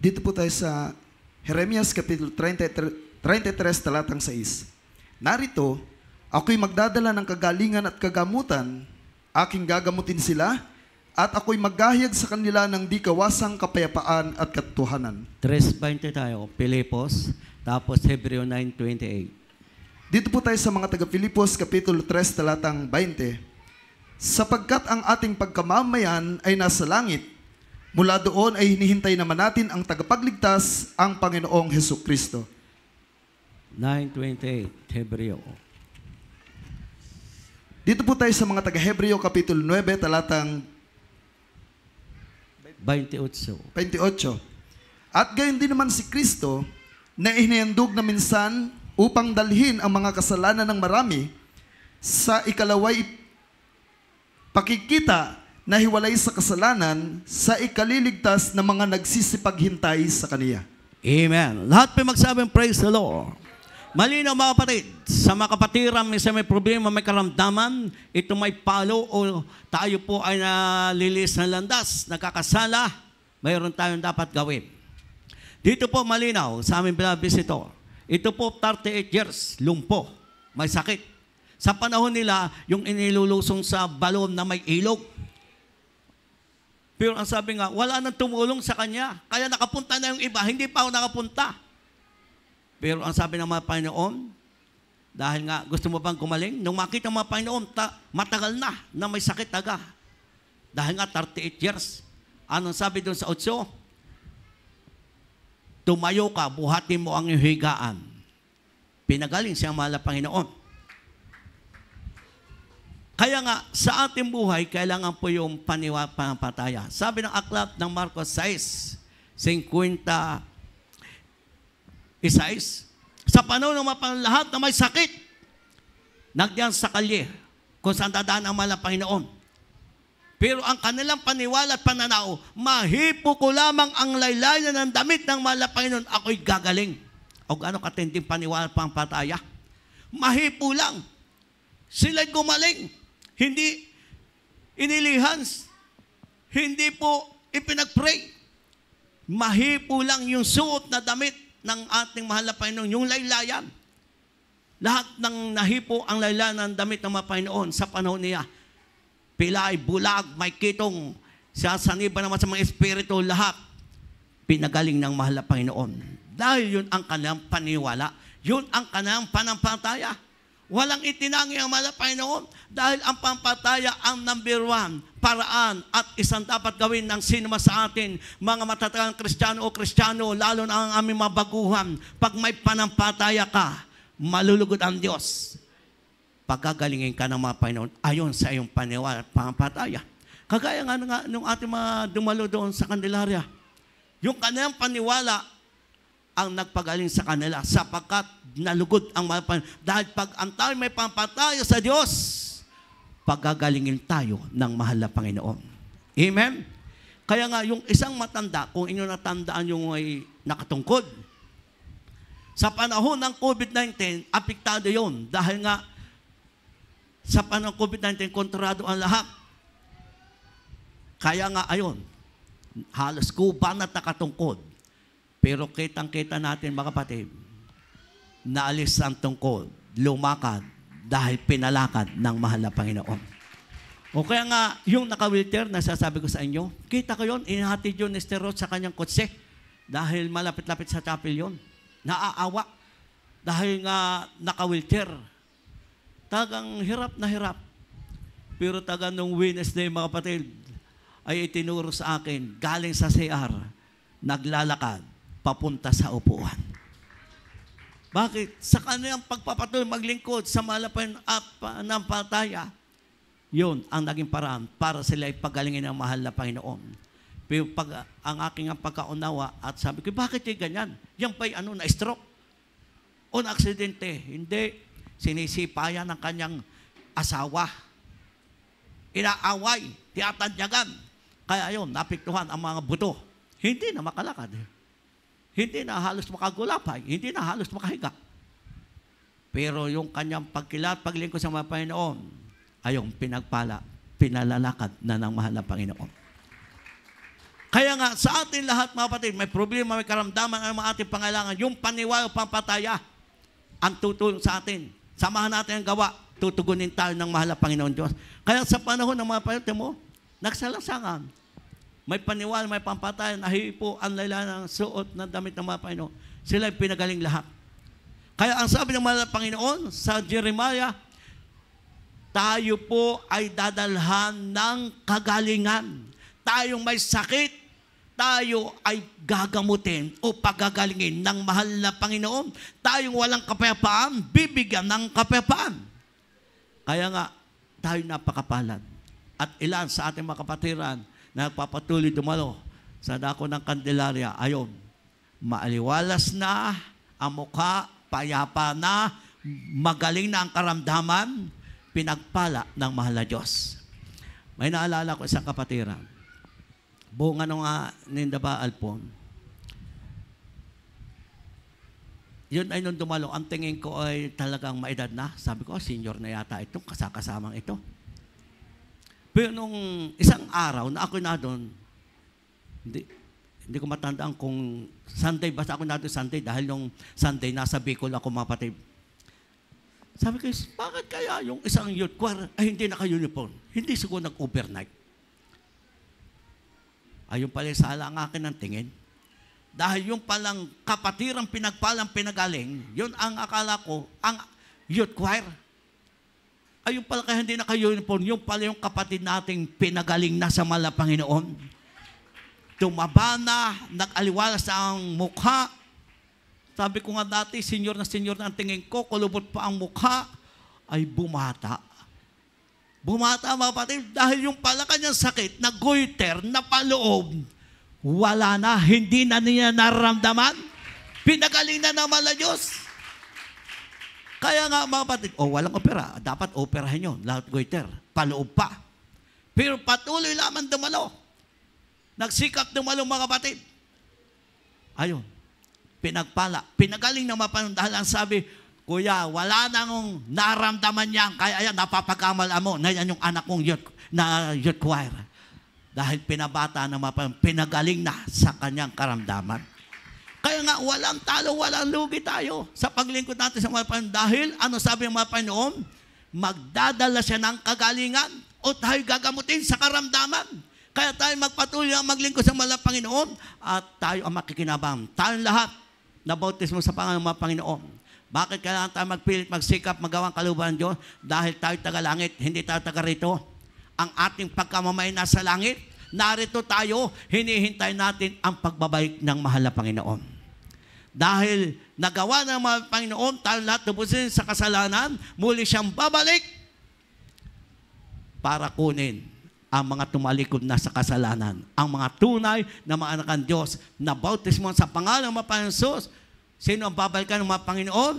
Dito po tayo sa Jeremias Kapitulo 33, talatang 6. Narito, ako'y magdadala ng kagalingan at kagamutan, aking gagamutin sila, at ako'y maghahayag sa kanila ng di kawasang kapayapaan at katotohanan. 3:20 tayo, Pilipos, tapos Hebreo 9:28. Dito po tayo sa mga taga-Filipos, Kapitulo 3, talatang 20. Sapagkat ang ating pagkamamayan ay nasa langit, mula doon ay hinihintay naman natin ang tagapagligtas, ang Panginoong Hesukristo. 9:28, Hebreo. Dito po tayo sa mga taga-Hebreo, Kapitulo 9, talatang 28. 28. At gayon din naman si Kristo na inihandog na minsan upang dalhin ang mga kasalanan ng marami, sa ikalaway pakikita na hiwalay sa kasalanan, sa ikaliligtas ng mga nagsisipaghintay sa Kaniya. Amen. Lahat po magsabing praise the Lord. Malinaw, mga kapatid, sa mga kapatiran, minsan may problema, may karamdaman, ito may palo o tayo po ay nalilis na landas, nakakasala, mayroon tayong dapat gawin. Dito po malinaw sa aming visitor. Ito po 38 years, lumpo, may sakit. Sa panahon nila, yung inilulusong sa balon na may ilog. Pero ang sabi nga, wala nang tumulong sa kanya. Kaya nakapunta na yung iba, hindi pa ako nakapunta. Pero ang sabi ng mga Panginoon, dahil nga gusto mo bang gumaling? Nung makita ng mga Panginoon, matagal na may sakit taga. Dahil nga 38 years. Anong sabi doon sa 8? Tumayo ka, buhatin mo ang iyong higaan. Pinagaling siyang mahal na Panginoon. Kaya nga, sa ating buhay, kailangan po yung pananampalataya. Sabi ng aklat ng Marcos 6:50, Sa panahon ng mga lahat na may sakit, nagyan sa kalye kung saan dadaan ang mahal na Panginoon. Pero ang kanilang paniwala at pananaw, mahipo ko lamang ang laylayan ng damit ng mahal na Panginoon, ako'y gagaling. O gaano katinding paniwala pang pataya? Mahipo lang. Sila'y gumaling. Hindi inilihan. Hindi po ipinag-pray. Mahipo lang yung suot na damit ng ating mahal na Panginoon, yung laylayan. Lahat ng nahipo ang laylayan ng damit ng mga Panginoon sa panahon niya. Pilay, bulag, may kitong, sasaniba naman sa mga espiritu, lahat pinagaling ng mahal na Panginoon. Dahil yun ang kanilang paniwala. Yun ang kanilang panampalataya. Walang itinangi ang mahal na Panginoon dahil ang pampataya ang number one paraan at isang dapat gawin ng sinuma sa atin, mga matatagang Kristiyano o Kristiyano, lalo na ang aming mga baguhan. Pag may panampalataya ka, malulugod ang Diyos. Pagkagalingin ka ng mga Panginoon ayon sa iyong paniwala at panampalataya. Kagaya nga nung ating mga dumalo doon sa Candelaria, yung kanilang paniwala ang nagpagaling sa kanila sapagkat nalugod ang mga Panginoon. Dahil pag ang tayo may pampataya sa Diyos, pagagalingin tayo ng mahal na Panginoon. Amen? Kaya nga, yung isang matanda, kung inyo natandaan yung ay nakatungkod, sa panahon ng COVID-19, apektado yun. Dahil nga, sa panahon ng COVID-19, kontrado ang lahat. Kaya nga, ayon, halos kuban at nakatungkod. Pero kitang-kita natin, mga kapatid, naalis ang tungkod, lumakad, dahil pinalakad ng mahal na Panginoon. O kaya nga, yung naka-wheelchair, nasasabi ko sa inyo, kita ko yun, inihatid yun ni Sterot sa kanyang kotse, dahil malapit-lapit sa chapel yun. Naaawa, dahil nga naka-wheelchair. Tagang hirap na hirap. Pero taga nung Wednesday, mga kapatid, ay itinuro sa akin, galing sa CR, naglalakad, papunta sa upuan. Bakit? Sa kanyang pagpapatuloy maglingkod sa malapan ng pataya, yun ang naging paraan para sila ipagalingin ang mahal na Panginoon. Pero pag ang aking pagkaunawa at sabi ko, bakit yung ganyan? Yan pa'y na-stroke? O na-aksidente? Hindi. Sinisipayan ng kanyang asawa. Inaaway, tiyatadyagan. Kaya yun, napiktuhan ang mga buto. Hindi na makalakad. Hindi na halos makagulapay. Hindi na halos makahiga. Pero yung kanyang pagkilat, paglingkod sa mga Panginoon, ayong pinalalakad na ng mahal na Panginoon. Kaya nga, sa atin lahat, mga kapatid, may problema, may karamdaman, ang mga ating pangailangan, yung paniwala, pampataya, ang tutulong sa atin. Samahan natin ang gawa, tutugunin tayo ng mahal na Panginoon Diyos. Kaya sa panahon ng mga Panginoon mo, nagsalansangan. May paniwala, may pampataya, nahipo ang laylayan ng suot ng damit ng mga Panginoon. Sila ay pinagaling lahat. Kaya ang sabi ng mahal na Panginoon sa Jeremiah, tayo po ay dadalhan ng kagalingan. Tayong may sakit, tayo ay gagamutin o pagagalingin ng mahal na Panginoon. Tayong walang kapayapaan, bibigyan ng kapayapaan. Kaya nga, tayo napakapalad. At ilan sa ating mga kapatiran na nagpapatuloy dumalo sa dako ng Candelaria, ayon, maaliwalas na ang mukha, payapa na, magaling na ang karamdaman, pinagpala ng mahal na Diyos. May naalala ko isang kapatiran. Buong nindaba Alpon. Yun ay nung dumalo, ang tingin ko ay talagang maedad na. Sabi ko, senior na yata itong kasakasamang ito. Pero nung isang araw na ako na doon, hindi ko matandaan kung Sunday, basta ako na doon Sunday, dahil nung Sunday, nasa Bicol ako, mga patid. Sabi ko, bakit kaya yung isang youth choir ay hindi naka-uniform? Hindi siguro nag-overnight. Ayun pala sa ala ang akin ng tingin. Dahil yung palang kapatirang pinagpalang pinagaling, yun ang akala ko, ang youth choir. Ayun pala kaya hindi naka-uniform, yung pala yung kapatid nating pinagaling na sa mahal na Panginoon. Tumaba na, nag-aliwalas ang mukha. Sabi ko nga dati, senior na ang tingin ko, kulubot pa ang mukha, ay bumata. Bumata, mga kapatid, dahil yung pala kanyang sakit, nag-goiter, napaloob, wala na, hindi na niya nararamdaman. Pinagaling na naman na Diyos. Kaya nga mga kapatid, walang opera. Dapat operahin yun. Lahat goiter. Paloob pa. Pero patuloy lamang dumalo. Nagsikap dumalo mga kapatid. Ayun. Pinagpala. Pinagaling na mapanong dahil ang sabi, Kuya, wala nang naramdaman niyan. Kaya ayan, napapagkamala mo na yan yung anak mong youth choir. Dahil pinabata na mapanong, pinagaling na sa kanyang karamdaman. Kaya nga, walang talo, walang lugi tayo sa paglingkod natin sa mga Panginoon. Dahil, ano sabi ng mga Panginoon? Magdadala siya ng kagalingan o tayo gagamutin sa karamdaman. Kaya tayo magpatuloy ang maglingkod sa mga Panginoon at tayo ang makikinabang. Tayong lahat na bautismo sa pangalan ng mga Panginoon. Bakit kailangan tayo magpilit, magsikap, magawang kalooban ng Diyos? Dahil tayo taga-langit, hindi tayo taga-rito. Ang ating pagkamamay nasa langit, narito tayo, hinihintay natin ang pagbabalik ng mahal na Panginoon. Dahil nagawa ng mga Panginoon, tayo lahat tubusin sa kasalanan, muli siyang babalik para kunin ang mga tumalikod na sa kasalanan. Ang mga tunay na mga anak ng Diyos na bautismo sa pangalan ng mga Panginoon Jesus. Sino ang babalikan ng mga Panginoon?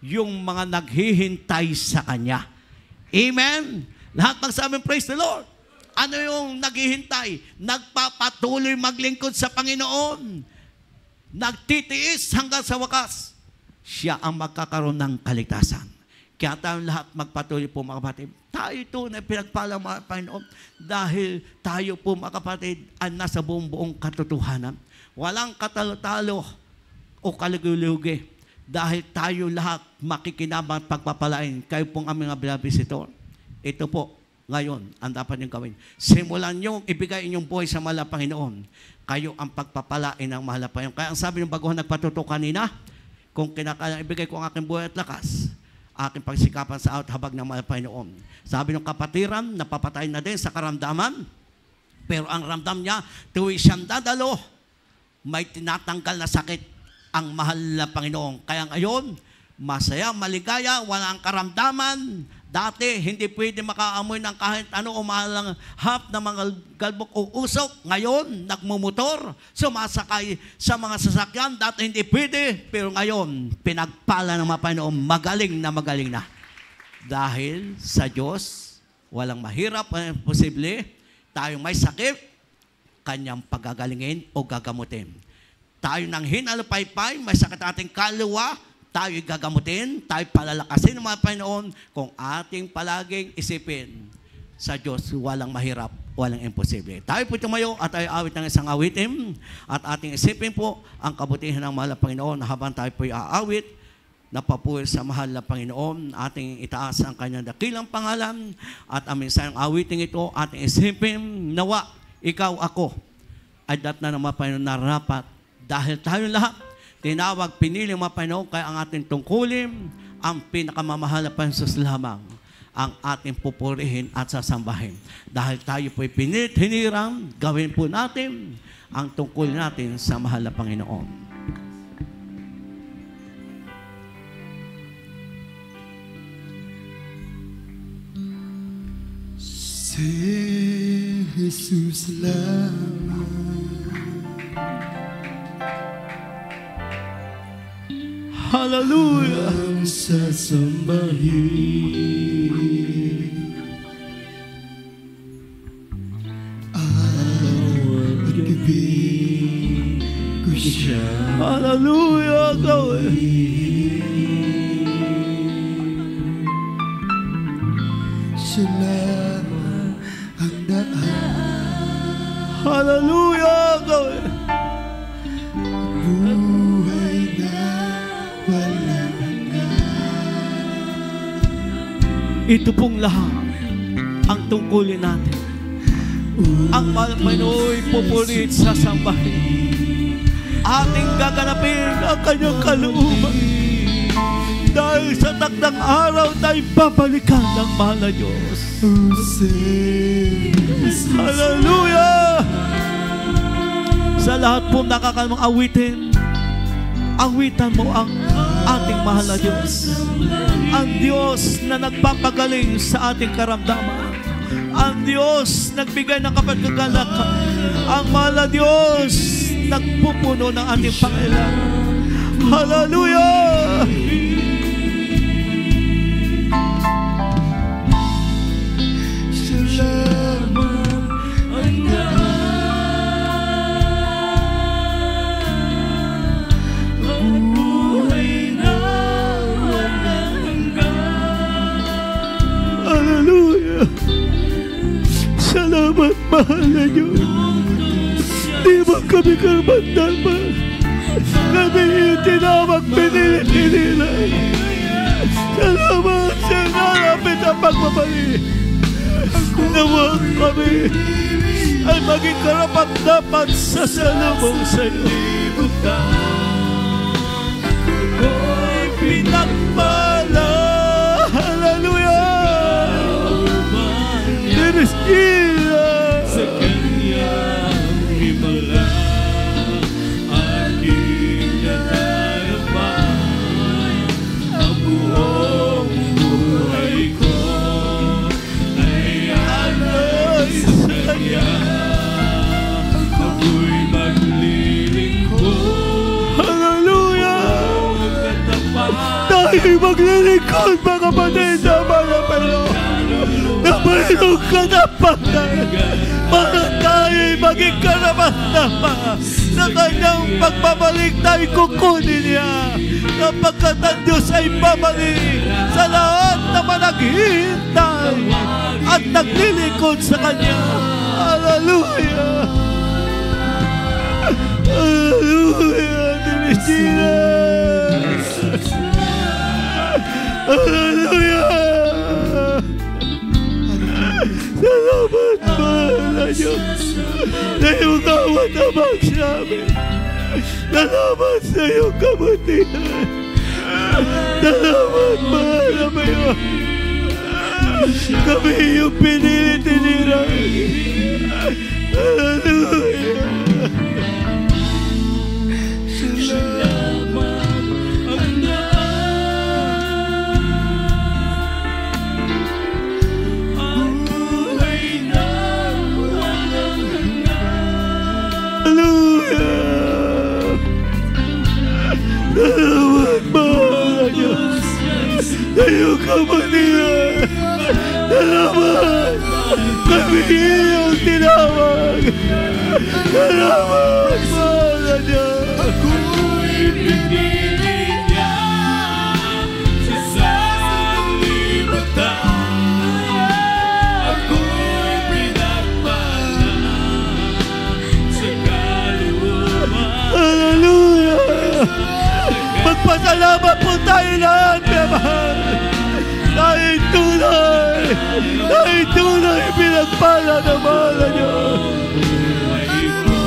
Yung mga naghihintay sa Kanya. Amen? Lahat magsabi, praise the Lord. Ano yung naghihintay? Nagpapatuloy maglingkod sa Panginoon. Nagtitiis hanggang sa wakas. Siya ang magkakaroon ng kaligtasan. Kaya tayong lahat magpatuloy po mga kapatid. Tayo ito na pinagpala mga Panginoon dahil tayo po mga kapatid ay nasa buong katotohanan. Walang katalo-talo o kalugi-lugi dahil tayo lahat makikinabang at pagpapalain. Kayo pong aming mga visitor. Ito po, ngayon, ang dapat niyong gawin. Simulan niyong ibigay inyong buhay sa mahal na Panginoon. Kayo ang pagpapalain ng mahal na Panginoon. Kaya ang sabi ng baguhan nagpatuto kanina, kung kinakailangan ibigay ko ang aking buhay at lakas, aking pagsikapan sa habag ng mahal na Panginoon. Sabi ng kapatiran, napapatay na din sa karamdaman, pero ang ramdam niya, tuwi siyang dadalo, may tinatanggal na sakit ang mahal na Panginoon. Kaya ngayon, masaya, maligaya, walang karamdaman. Dati, hindi pwede makaamoy ng kahit ano o mahalang hap na mga galbok o usok. Ngayon, nagmumotor, sumasakay sa mga sasakyan. Dati hindi pwede, pero ngayon, pinagpala ng mga Panginoon, magaling na. Dahil sa Diyos, walang mahirap, walang posible. Tayong may sakit, Kanyang pagagalingin o gagamutin. Tayo nang hinalupaypay, may sakit ating kaluluwa, tayo gagamutin, tayo palalakasin ng mga Panginoon kung ating palaging isipin sa Diyos, walang mahirap, walang imposible. Tayo po tumayo at tayo awit ng isang awitin at ating isipin po ang kabutihan ng mahal na Panginoon habang tayo po aawit, napapuwi sa mahal na Panginoon, ating itaas ang kanyang dakilang pangalan at ang mensaheng awitin ito, ating isipin, nawa, ikaw, ako, ay dat na ng mga Panginoon narapat dahil tayo lahat tinawag, pinili mga Panginoon, kaya ang ating tungkulin, ang pinakamamahal na Panginoon lamang, ang ating pupurihin at sasambahin. Dahil tayo po'y pinilit, hinirang, gawin po natin ang tungkulin natin sa mahal na Panginoon. Si Jesus lamang Hallelujah! ang sasambahin. Araw at gabi ko siya Hallelujah! siya lamang ang daan. Hallelujah! Buhay na walang Ito pong lahat ang tungkulin natin. Ang mahal na Panginoon pupulit sa sambahin. Ating gaganapin ang kanyang kalooban. Dahil sa takdang araw tayo babalikan ng mahal na Diyos. Hallelujah! Sa lahat po nakakalmang awitin, awitan mo ang ating mahal na Diyos. Ang Diyos na nagpapagaling sa ating karamdaman. Ang Diyos nagbigay ng kapagkagalakan. Ang mahal na Diyos nagpupuno ng ating pangailangan. Hallelujah! Hallelujah. Salamat, mahal na Diyos. Di ba kami karapat-dapat? Kami yung tinawag, pinili-pinilay. Salamat sa narapit ang pagbabalik. Nawag kami ay maging karapat-dapat sa salubong sa iyo. Ako'y pinagpala. Hallelujah. Dinisila Sa kanyang himala, aking natarapan. Ang buong buhay ko ay alay sa kanya. Ako'y maglilingkod. Hallelujah. Ang katapat. Tayo'y maglilingkod, mga kapatid sa mga pero na mayroong katapatan para tayo'y maging karapat-dapat sa kanyang pagbabalik tayo kukunin niya sapagkat ang Diyos ay babalik sa lahat na managhihintay at naglilingkod sa kanya. Hallelujah! Hallelujah! Dinisila! Hallelujah! Salamat, mahal na Diyos, sa iyong awat abang sa amin. Salamat sa iyong kabutihan. Salamat, mahal na Mayo. Kami iyong pinili-tinirang. Hallelujah. Salamat ang ang buhay na walang hanggan. Hallelujah. Salamat, mahal na Diyos, sa iyong kabutihan. Salamat, kami iyong tinawag. Salamat, mahal na Diyos. Ako'y pinili niya sa sanlibutan. Ako'y pinagpala sa kalooban. Hallelujah! Magpasalamat po tayo lahat, mga mahal. Dahil tunay pinagpala ng mahal na Diyos. Buhay ko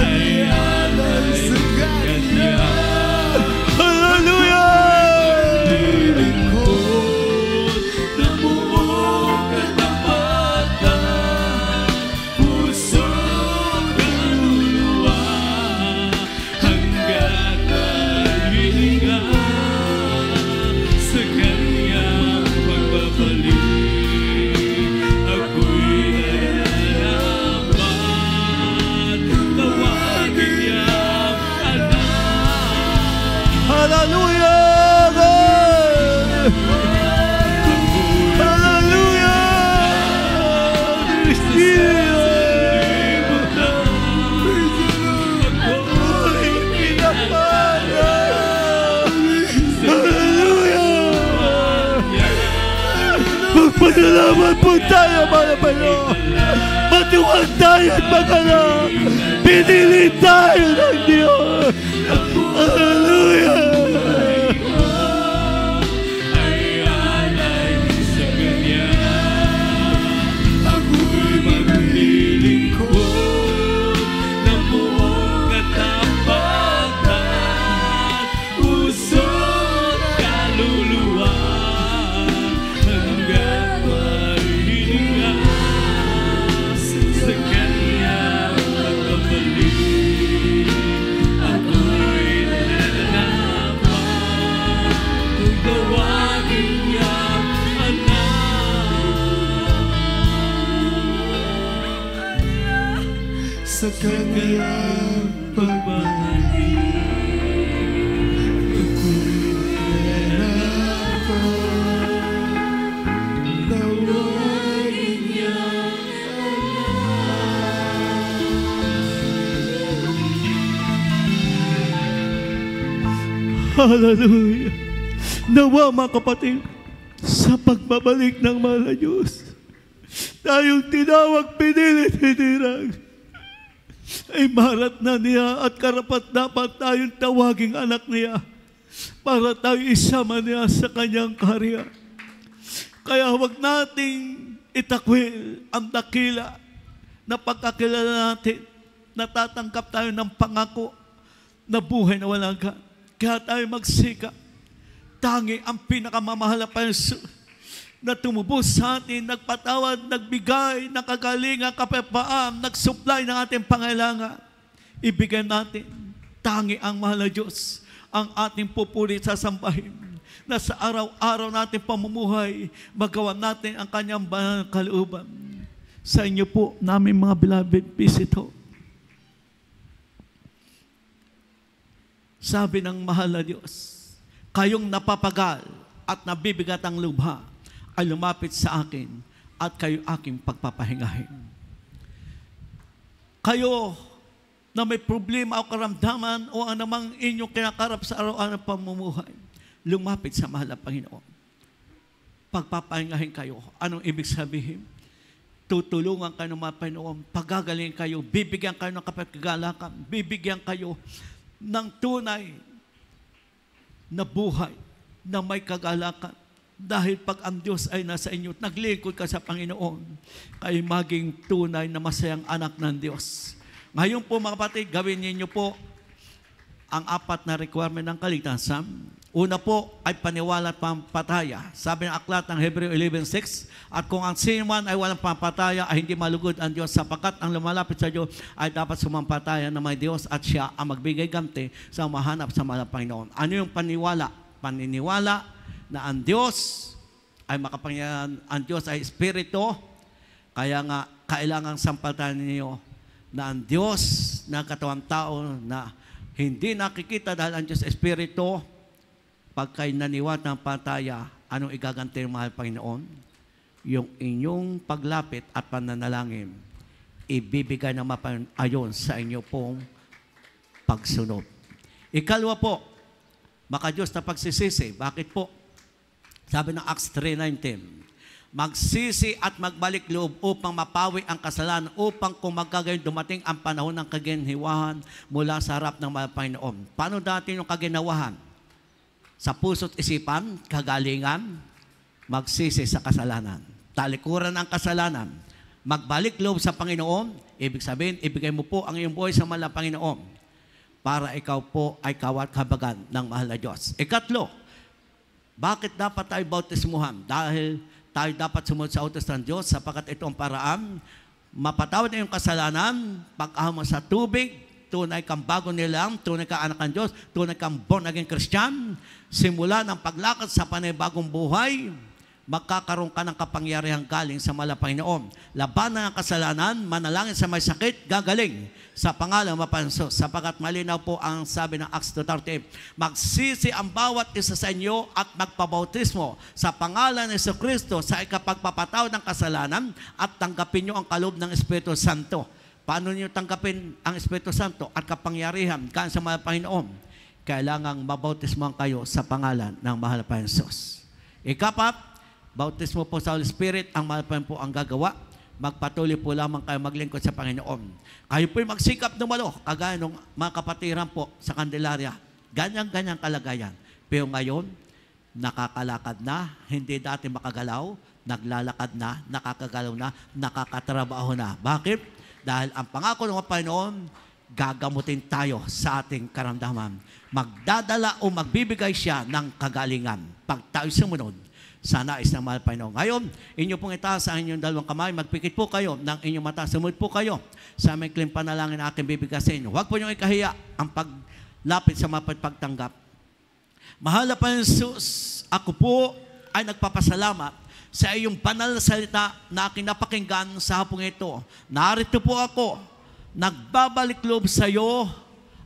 ay alay sa kanya. Hallelujah! Lilingkod ng buong katapatan, puso kaluluwa, hanggat ay hininga sa kanyang pagbabalik. Ako'y nalalaman, tawagin niyang anak. Hallelujah! God! Hallelujah! Ako'y pinapala. Hallelujah! Magpasalamat po tayo, mga Panginoon. Matuwag tayo at magalang. Pinili tayo ng Diyos. Hallelujah! Ay alay sa kanya. Ako'y maglilingkod ng buong katapatan, puso't kaluluwa, hanggat may hininga sa kanyang pagbabalik. Ako'y nalalaman, kung tawagin niyang anak. Sa kanyang pagbabalik, ako'y nalalaman, tawagin Hallelujah. Nawa mga kapatid, sa pagbabalik ng mahal na Diyos, tayong tinawag, pinilit, hinirang, ay marat na niya at karapat dapat tayong tawaging anak niya para tayo isama niya sa kanyang karya. Kaya huwag nating itakwil ang dakila na pagkakilala natin, natatanggap tayo ng pangako na buhay na walang hanggan. Kaya tayo magsikap. Tangi ang pinakamamahal na Panginoon na tumubos sa atin, nagpatawad, nagbigay, nakagalingan, kapayapaan, nagsupply ng ating pangailangan. Ibigay natin. Tangi ang mahal na Diyos ang ating pupuri sa sambahin na sa araw-araw natin pamumuhay, magawa natin ang kanyang banal na kalooban. Sa inyo po, namin mga beloved visito. Sabi ng mahal na Diyos, kayong napapagal at nabibigat ang lubha ay lumapit sa akin at kayo aking pagpapahingahin. Kayo na may problema o karamdaman o anumang inyong kinakarap sa araw-araw ng pamumuhay, lumapit sa mahal na Panginoon. Pagpapahingahin kayo. Anong ibig sabihin? Tutulungan kayo ng mga Panginoon, pagagalingin kayo, bibigyan kayo ng kapagkagalakan, bibigyan kayo ng tunay na buhay na may kagalakan. Dahil pag ang Diyos ay nasa inyo, naglingkod ka sa Panginoon, kayo maging tunay na masayang anak ng Diyos. Ngayon po mga kapatid, gawin niyo po ang 4 na requirement ng kaligtasan. Una po ay paniwala at pampataya. Sabi ng aklat ng Hebreo 11:6, at kung ang sino man ay walang pampataya ay hindi malugod ang Diyos, sapagkat ang lumalapit sa Diyos ay dapat sumampataya na may Diyos at siya ang magbigay ganti sa mahanap sa mahal na Panginoon. Ano yung paniwala? Paniniwala na ang Diyos ay makapangyarihan, ang Diyos ay Espiritu, kaya nga kailangang sampalatayan ninyo na ang Diyos na katawang tao na hindi nakikita dahil ang Diyos Espiritu. Pag kayo naniwat ng pataya, anong igaganti ng mahal Panginoon? Yung inyong paglapit at pananalangin, ibibigay na ayon sa inyo pong pagsunod. Ikalawa po, maka-Diyos na pagsisisi. Bakit po? Sabi ng Acts 3:19, magsisi at magbalik loob upang mapawi ang kasalanan, upang kung magkagayon dumating ang panahon ng kaginhawahan mula sa harap ng mahal Panginoon. Paano dati yung kaginhawahan? Sa puso't isipan, kagalingan, magsisi sa kasalanan. Talikuran ang kasalanan. Magbalik loob sa Panginoon, ibig sabihin, ibigay mo po ang iyong buhay sa mahal na Panginoon para ikaw po ay kawat kabagan ng mahal na Diyos. Ikatlo, bakit dapat tayo bautismuhan? Dahil tayo dapat sumunod sa utos ng Diyos sapagkat ito ang paraan, mapatawad na iyong kasalanan, pag-ahama sa tubig, tunay kang bago nilang, tunay kang anak ng Diyos, tunay kang born again Christian, simula ng paglakad sa panibagong buhay, magkakaroon ka ng kapangyarihan galing sa mahal na Panginoon. Labanan ang kasalanan, manalangin sa may sakit, gagaling sa pangalan ng Panginoon. Sapagkat malinaw po ang sabi ng Acts 2:38, magsisi ang bawat isa sa inyo at magpabautismo sa pangalan ng Jesucristo sa ikapagpapatawad ng kasalanan at tanggapin niyo ang kaloob ng Espiritu Santo. Paano niyo tanggapin ang Espiritu Santo at kapangyarihan galing sa mahal na Panginoon? Kailangang mabautismohan kayo sa pangalan ng mahal na Panginoon. Ikapat, bautismo po sa Holy Spirit, ang mahal pa po ang gagawa. Magpatuloy po lamang kayo maglingkod sa Panginoon. Kayo po'y magsikap dumalo, kagaya ng mga kapatiran po sa Candelaria. Ganyan-ganyan kalagayan. Pero ngayon, nakakalakad na, hindi dati makagalaw, naglalakad na, nakakagalaw na, nakakatrabaho na. Bakit? Dahil ang pangako ng Panginoon, gagamutin tayo sa ating karamdaman. Magdadala o magbibigay siya ng kagalingan pag tayo sumunod sa nais ng mahal Panginoon. Ngayon, inyo pong itaas ang inyong dalawang kamay, magpikit po kayo ng inyong mata, sumunod po kayo sa aming kling panalangin na aking bibigasin. Huwag po niyong ikahiya ang paglapit sa mapagtanggap. Mahal na Panginoon Jesus, ako po ay nagpapasalamat sa iyong banal na salita na aking napakinggan sa hapong ito. Narito po ako, nagbabalik loob sa iyo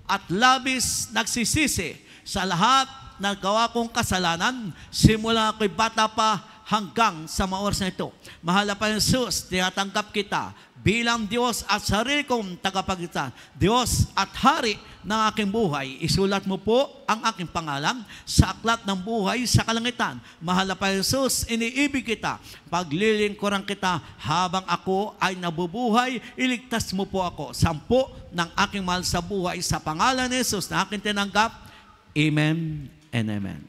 at labis nagsisisi sa lahat ng gawa kong kasalanan, simula ako'y bata pa hanggang sa mga oras na ito. Mahal na Panginoon Jesus, tinatanggap kita bilang Diyos at sarili kong tagapagligtas, Diyos at Hari ng aking buhay. Isulat mo po ang aking pangalan sa aklat ng buhay sa kalangitan. Mahal na Panginoon Jesus, iniibig kita. Paglilingkuran kita habang ako ay nabubuhay. Iligtas mo po ako. 10 ng aking mahal sa buhay sa pangalan ni Jesus na aking tinanggap. Amen and amen.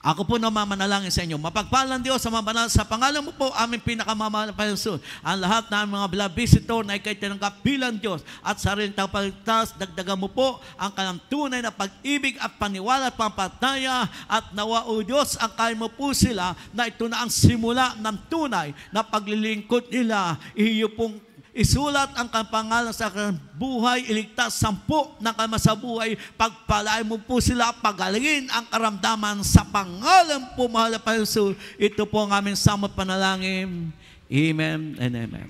Ako po na mamanalangin sa inyo. Mapagpalang Diyos sa mabanal sa pangalan mo po, aming pinakamamahal na Panginoon. Ang lahat ng mga beloved visitor na ikay tinanggap bilang Diyos at sariling tagapagligtas, dagdagan mo po ang kanyang tunay na pag-ibig at paniwala at pampataya at nawa o Diyos, ang kaya mo po sila na ito na ang simula ng tunay na paglilingkod nila. Iyo pong isulat ang pangalan sa buhay, iligtas 10 ng kama sa buhay, pagpalain mo po sila, pagalingin ang karamdaman sa pangalan po, mahal na Panginoon. Ito po ang aming samot panalangin. Amen and amen.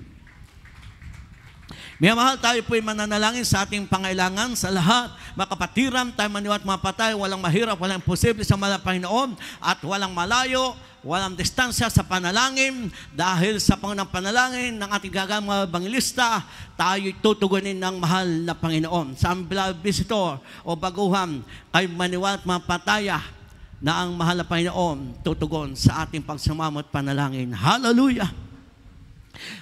Mga mahal, tayo po'y mananalangin sa ating pangailangan sa lahat. Makapatiran, tayo maniwat mapatay, walang mahirap, walang imposible sa mahal na Panginoon, at walang malayo, walang distansya sa panalangin. Dahil sa pangunang panalangin ng ating gagang mga bangilista, tayo'y tutugunin ng mahal na Panginoon. Sa aming beloved visitor o baguhan, kayo maniwat mapataya na ang mahal na Panginoon tutugon sa ating pagsamamot panalangin. Hallelujah!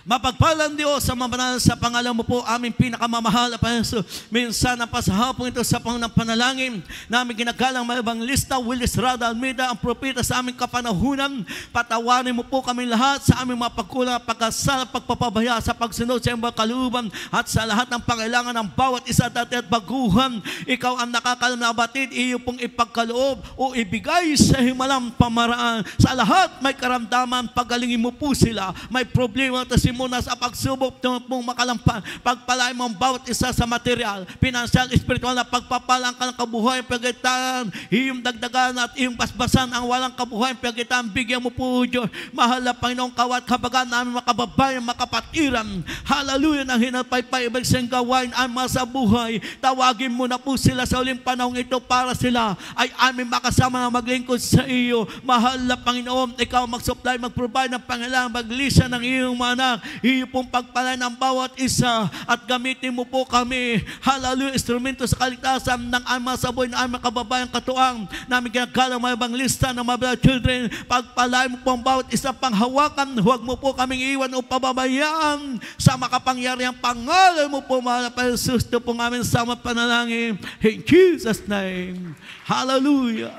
Mapagpalang Diyos sa mabanal sa pangalan mo po, aming pinakamamahal na Panginoon. Minsan ang pasahapong ito sa pangunang panalangin, namin ginagalang may evangelista Willis Rada Almeida, ang propeta sa aming kapanahunan. Patawarin mo po kami lahat sa aming mga pagkulang, pagkasala, pagpapabaya sa pagsunod sa iyong kalooban at sa lahat ng pangailangan ng bawat isa dati at baguhan. Ikaw ang nakakalam na batid, iyo pong ipagkaloob o ibigay sa himalang pamaraan. Sa lahat may karamdaman, pagalingin mo po sila. May problema at simula sa pagsubok mong makalampan, pagpalain mo ang bawat isa sa material, pinansyal, espiritual na pagpapalang ka ng kabuhayan, pagitan, iyong dagdagan at iyong basbasan ang walang kabuhayan, pagitan, bigyan mo po Diyos. Mahal na Panginoong kawat kabagan namin makababayan, makapatiran. Hallelujah, ng hinapaypay, ibig siyang gawain ang masa buhay. Tawagin mo na po sila sa uling panahon ito para sila ay aming makasama na maglingkod sa iyo. Mahal na Panginoon, ikaw mag-supply, mag-provide ng pangailangan, maglisa ng iyong mga anak, iyo pong pagpalain ng bawat isa at gamitin mo po kami, hallelujah, instrumento sa kaligtasan ng aming saboy na aming kababayang katuang namin ginagalang mga evangelista ng mga beloved children. Pagpalain mo po ang bawat isa panghawakan, huwag mo po kaming iwan o pababayaan sa makapangyarihang pangalan mo po, mahal na Panginoon. Ito po ng aming sama panalangin in Jesus' name. Hallelujah.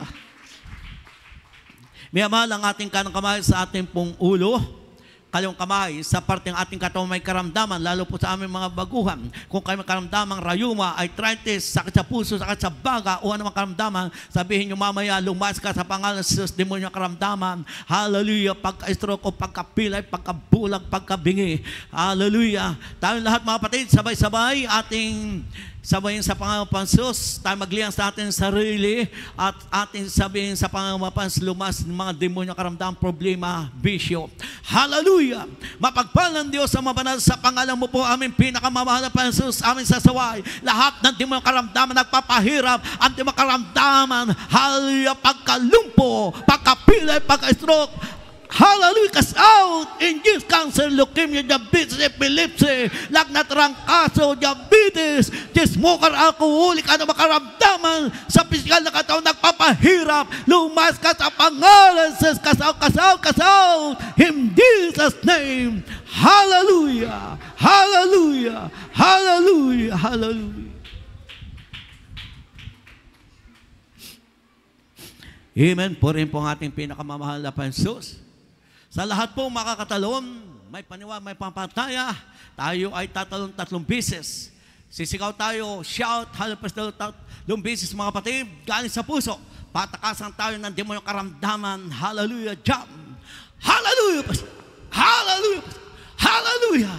May mahal ang ating kanang kamay sa ating pong ulo, kalyong kamay sa parte ng ating katawan may karamdaman, lalo po sa aming mga baguhan. Kung kayo may karamdamang rayuma, arthritis, sakit sa puso, sakit sa baga, o anumang karamdaman, sabihin nyo mamaya, lumas ka sa pangalan sa Jesus, demonyo karamdaman. Hallelujah, pagka-stroke o pagkapilay, pagkabulag, pagkabingi. Hallelujah. Tayo lahat mga kapatid, sabay-sabay ating sabayin sa Panginoon Jesus, tayo magliang sa ating sarili at ating sabihin sa Panginoon lumas ng mga demonyo, karamdaman, problema, bisyo. Hallelujah! Mapagpalang Diyos sa mabanal sa pangalan mo po, aming pinakamamahal na Panginoon Jesus, aming sasaway. Lahat ng demonyo karamdaman nagpapahirap, ang demonyo karamdaman, hallelujah, pagkalumpo, pagkapilay, pagka-stroke, hallelujah, cast out in Jesus, cancer, leukemia, diabetes, epilepsy, lagnat, trangkaso, diabetes, smoker, alcoholic, ano makaramdaman sa pisikal na katawan nagpapahirap, lumas ka sa pangalan sa cast out, in Jesus' name. Hallelujah, hallelujah, hallelujah, hallelujah. Amen. Purihin po ang ating pinakamamahal na Panginoon. Sa lahat po makakatalon, may paniwag, may pampataya, tayo ay tatalon 3 beses. Sisigaw tayo, shout, hallelujah, 3 beses mga kapatid, galing sa puso. Patakasan tayo ng demonyo karamdaman, hallelujah, jump, hallelujah, hallelujah, hallelujah.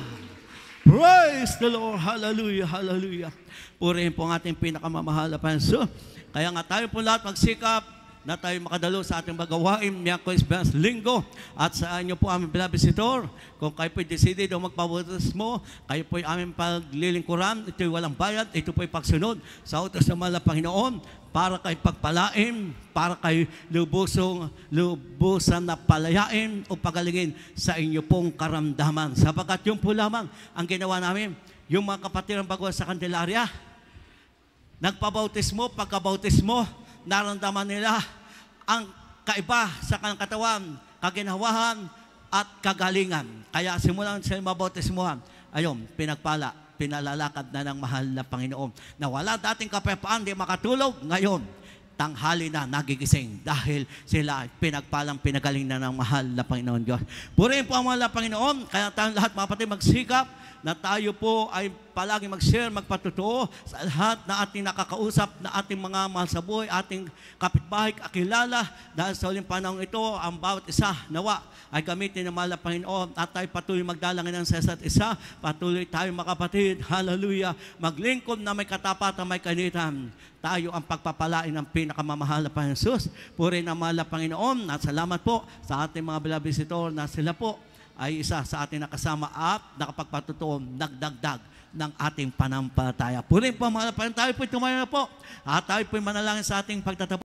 Praise the Lord, hallelujah, hallelujah. Purihin po ang ating pinakamamahal na Panginoon. Kaya nga tayo po lahat magsikap na tayo makadalo sa ating magawain Miyerkules, Biyernes, Linggo. At sa inyo po aming beloved visitor, kung kayo po'y decided o magpabautismo, kayo po'y aming paglilingkuran, ito'y walang bayad, ito po'y pagsunod sa utos ng mahal na Panginoon para kay pagpalain, para kay lubusan na palayain o pagalingin sa inyo pong karamdaman. Sapagkat yung po lamang ang ginawa namin, yung mga kapatid ng bago sa Candelaria, nagpabautismo, pagkabautismo, naramdaman nila ang kaiba sa kanilang katawan, kaginhawahan, at kagalingan. Kaya simulan sila mabautismuhan. Ayun, pinalalakad na ng mahal na Panginoon. Na wala dating kapayapaan, di makatulog, ngayon, tanghali na nagigising dahil sila pinagaling na ng mahal na Panginoon Diyos. Purihin po ang mahal na Panginoon, kaya tayong lahat mga kapatid magsikap na tayo po ay palagi mag-share, magpatotoo sa lahat na ating nakakausap, na ating mga mahal sa buhay, ating kapitbahay, kakilala, dahil sa uling panahon ito, ang bawat isa nawa ay gamitin ng mahal na Panginoon at tayo patuloy magdalangin ng sa isa't isa, patuloy tayo mga kapatid, hallelujah, maglingkod na may katapatan, may kanitan. Tayo ang pagpapalain ng pinakamamahal na Panginoon Jesus. Purihin ang mahal na Panginoon at salamat po sa ating mga beloved visitor na sila po ay isa sa ating nakasama at nakapagpatutuon, nagdagdag ng ating panampalataya. Purihin po ang mahal na Panginoon. Tayo po'y tumayo na po at tayo po'y manalangin sa ating pagtatapos.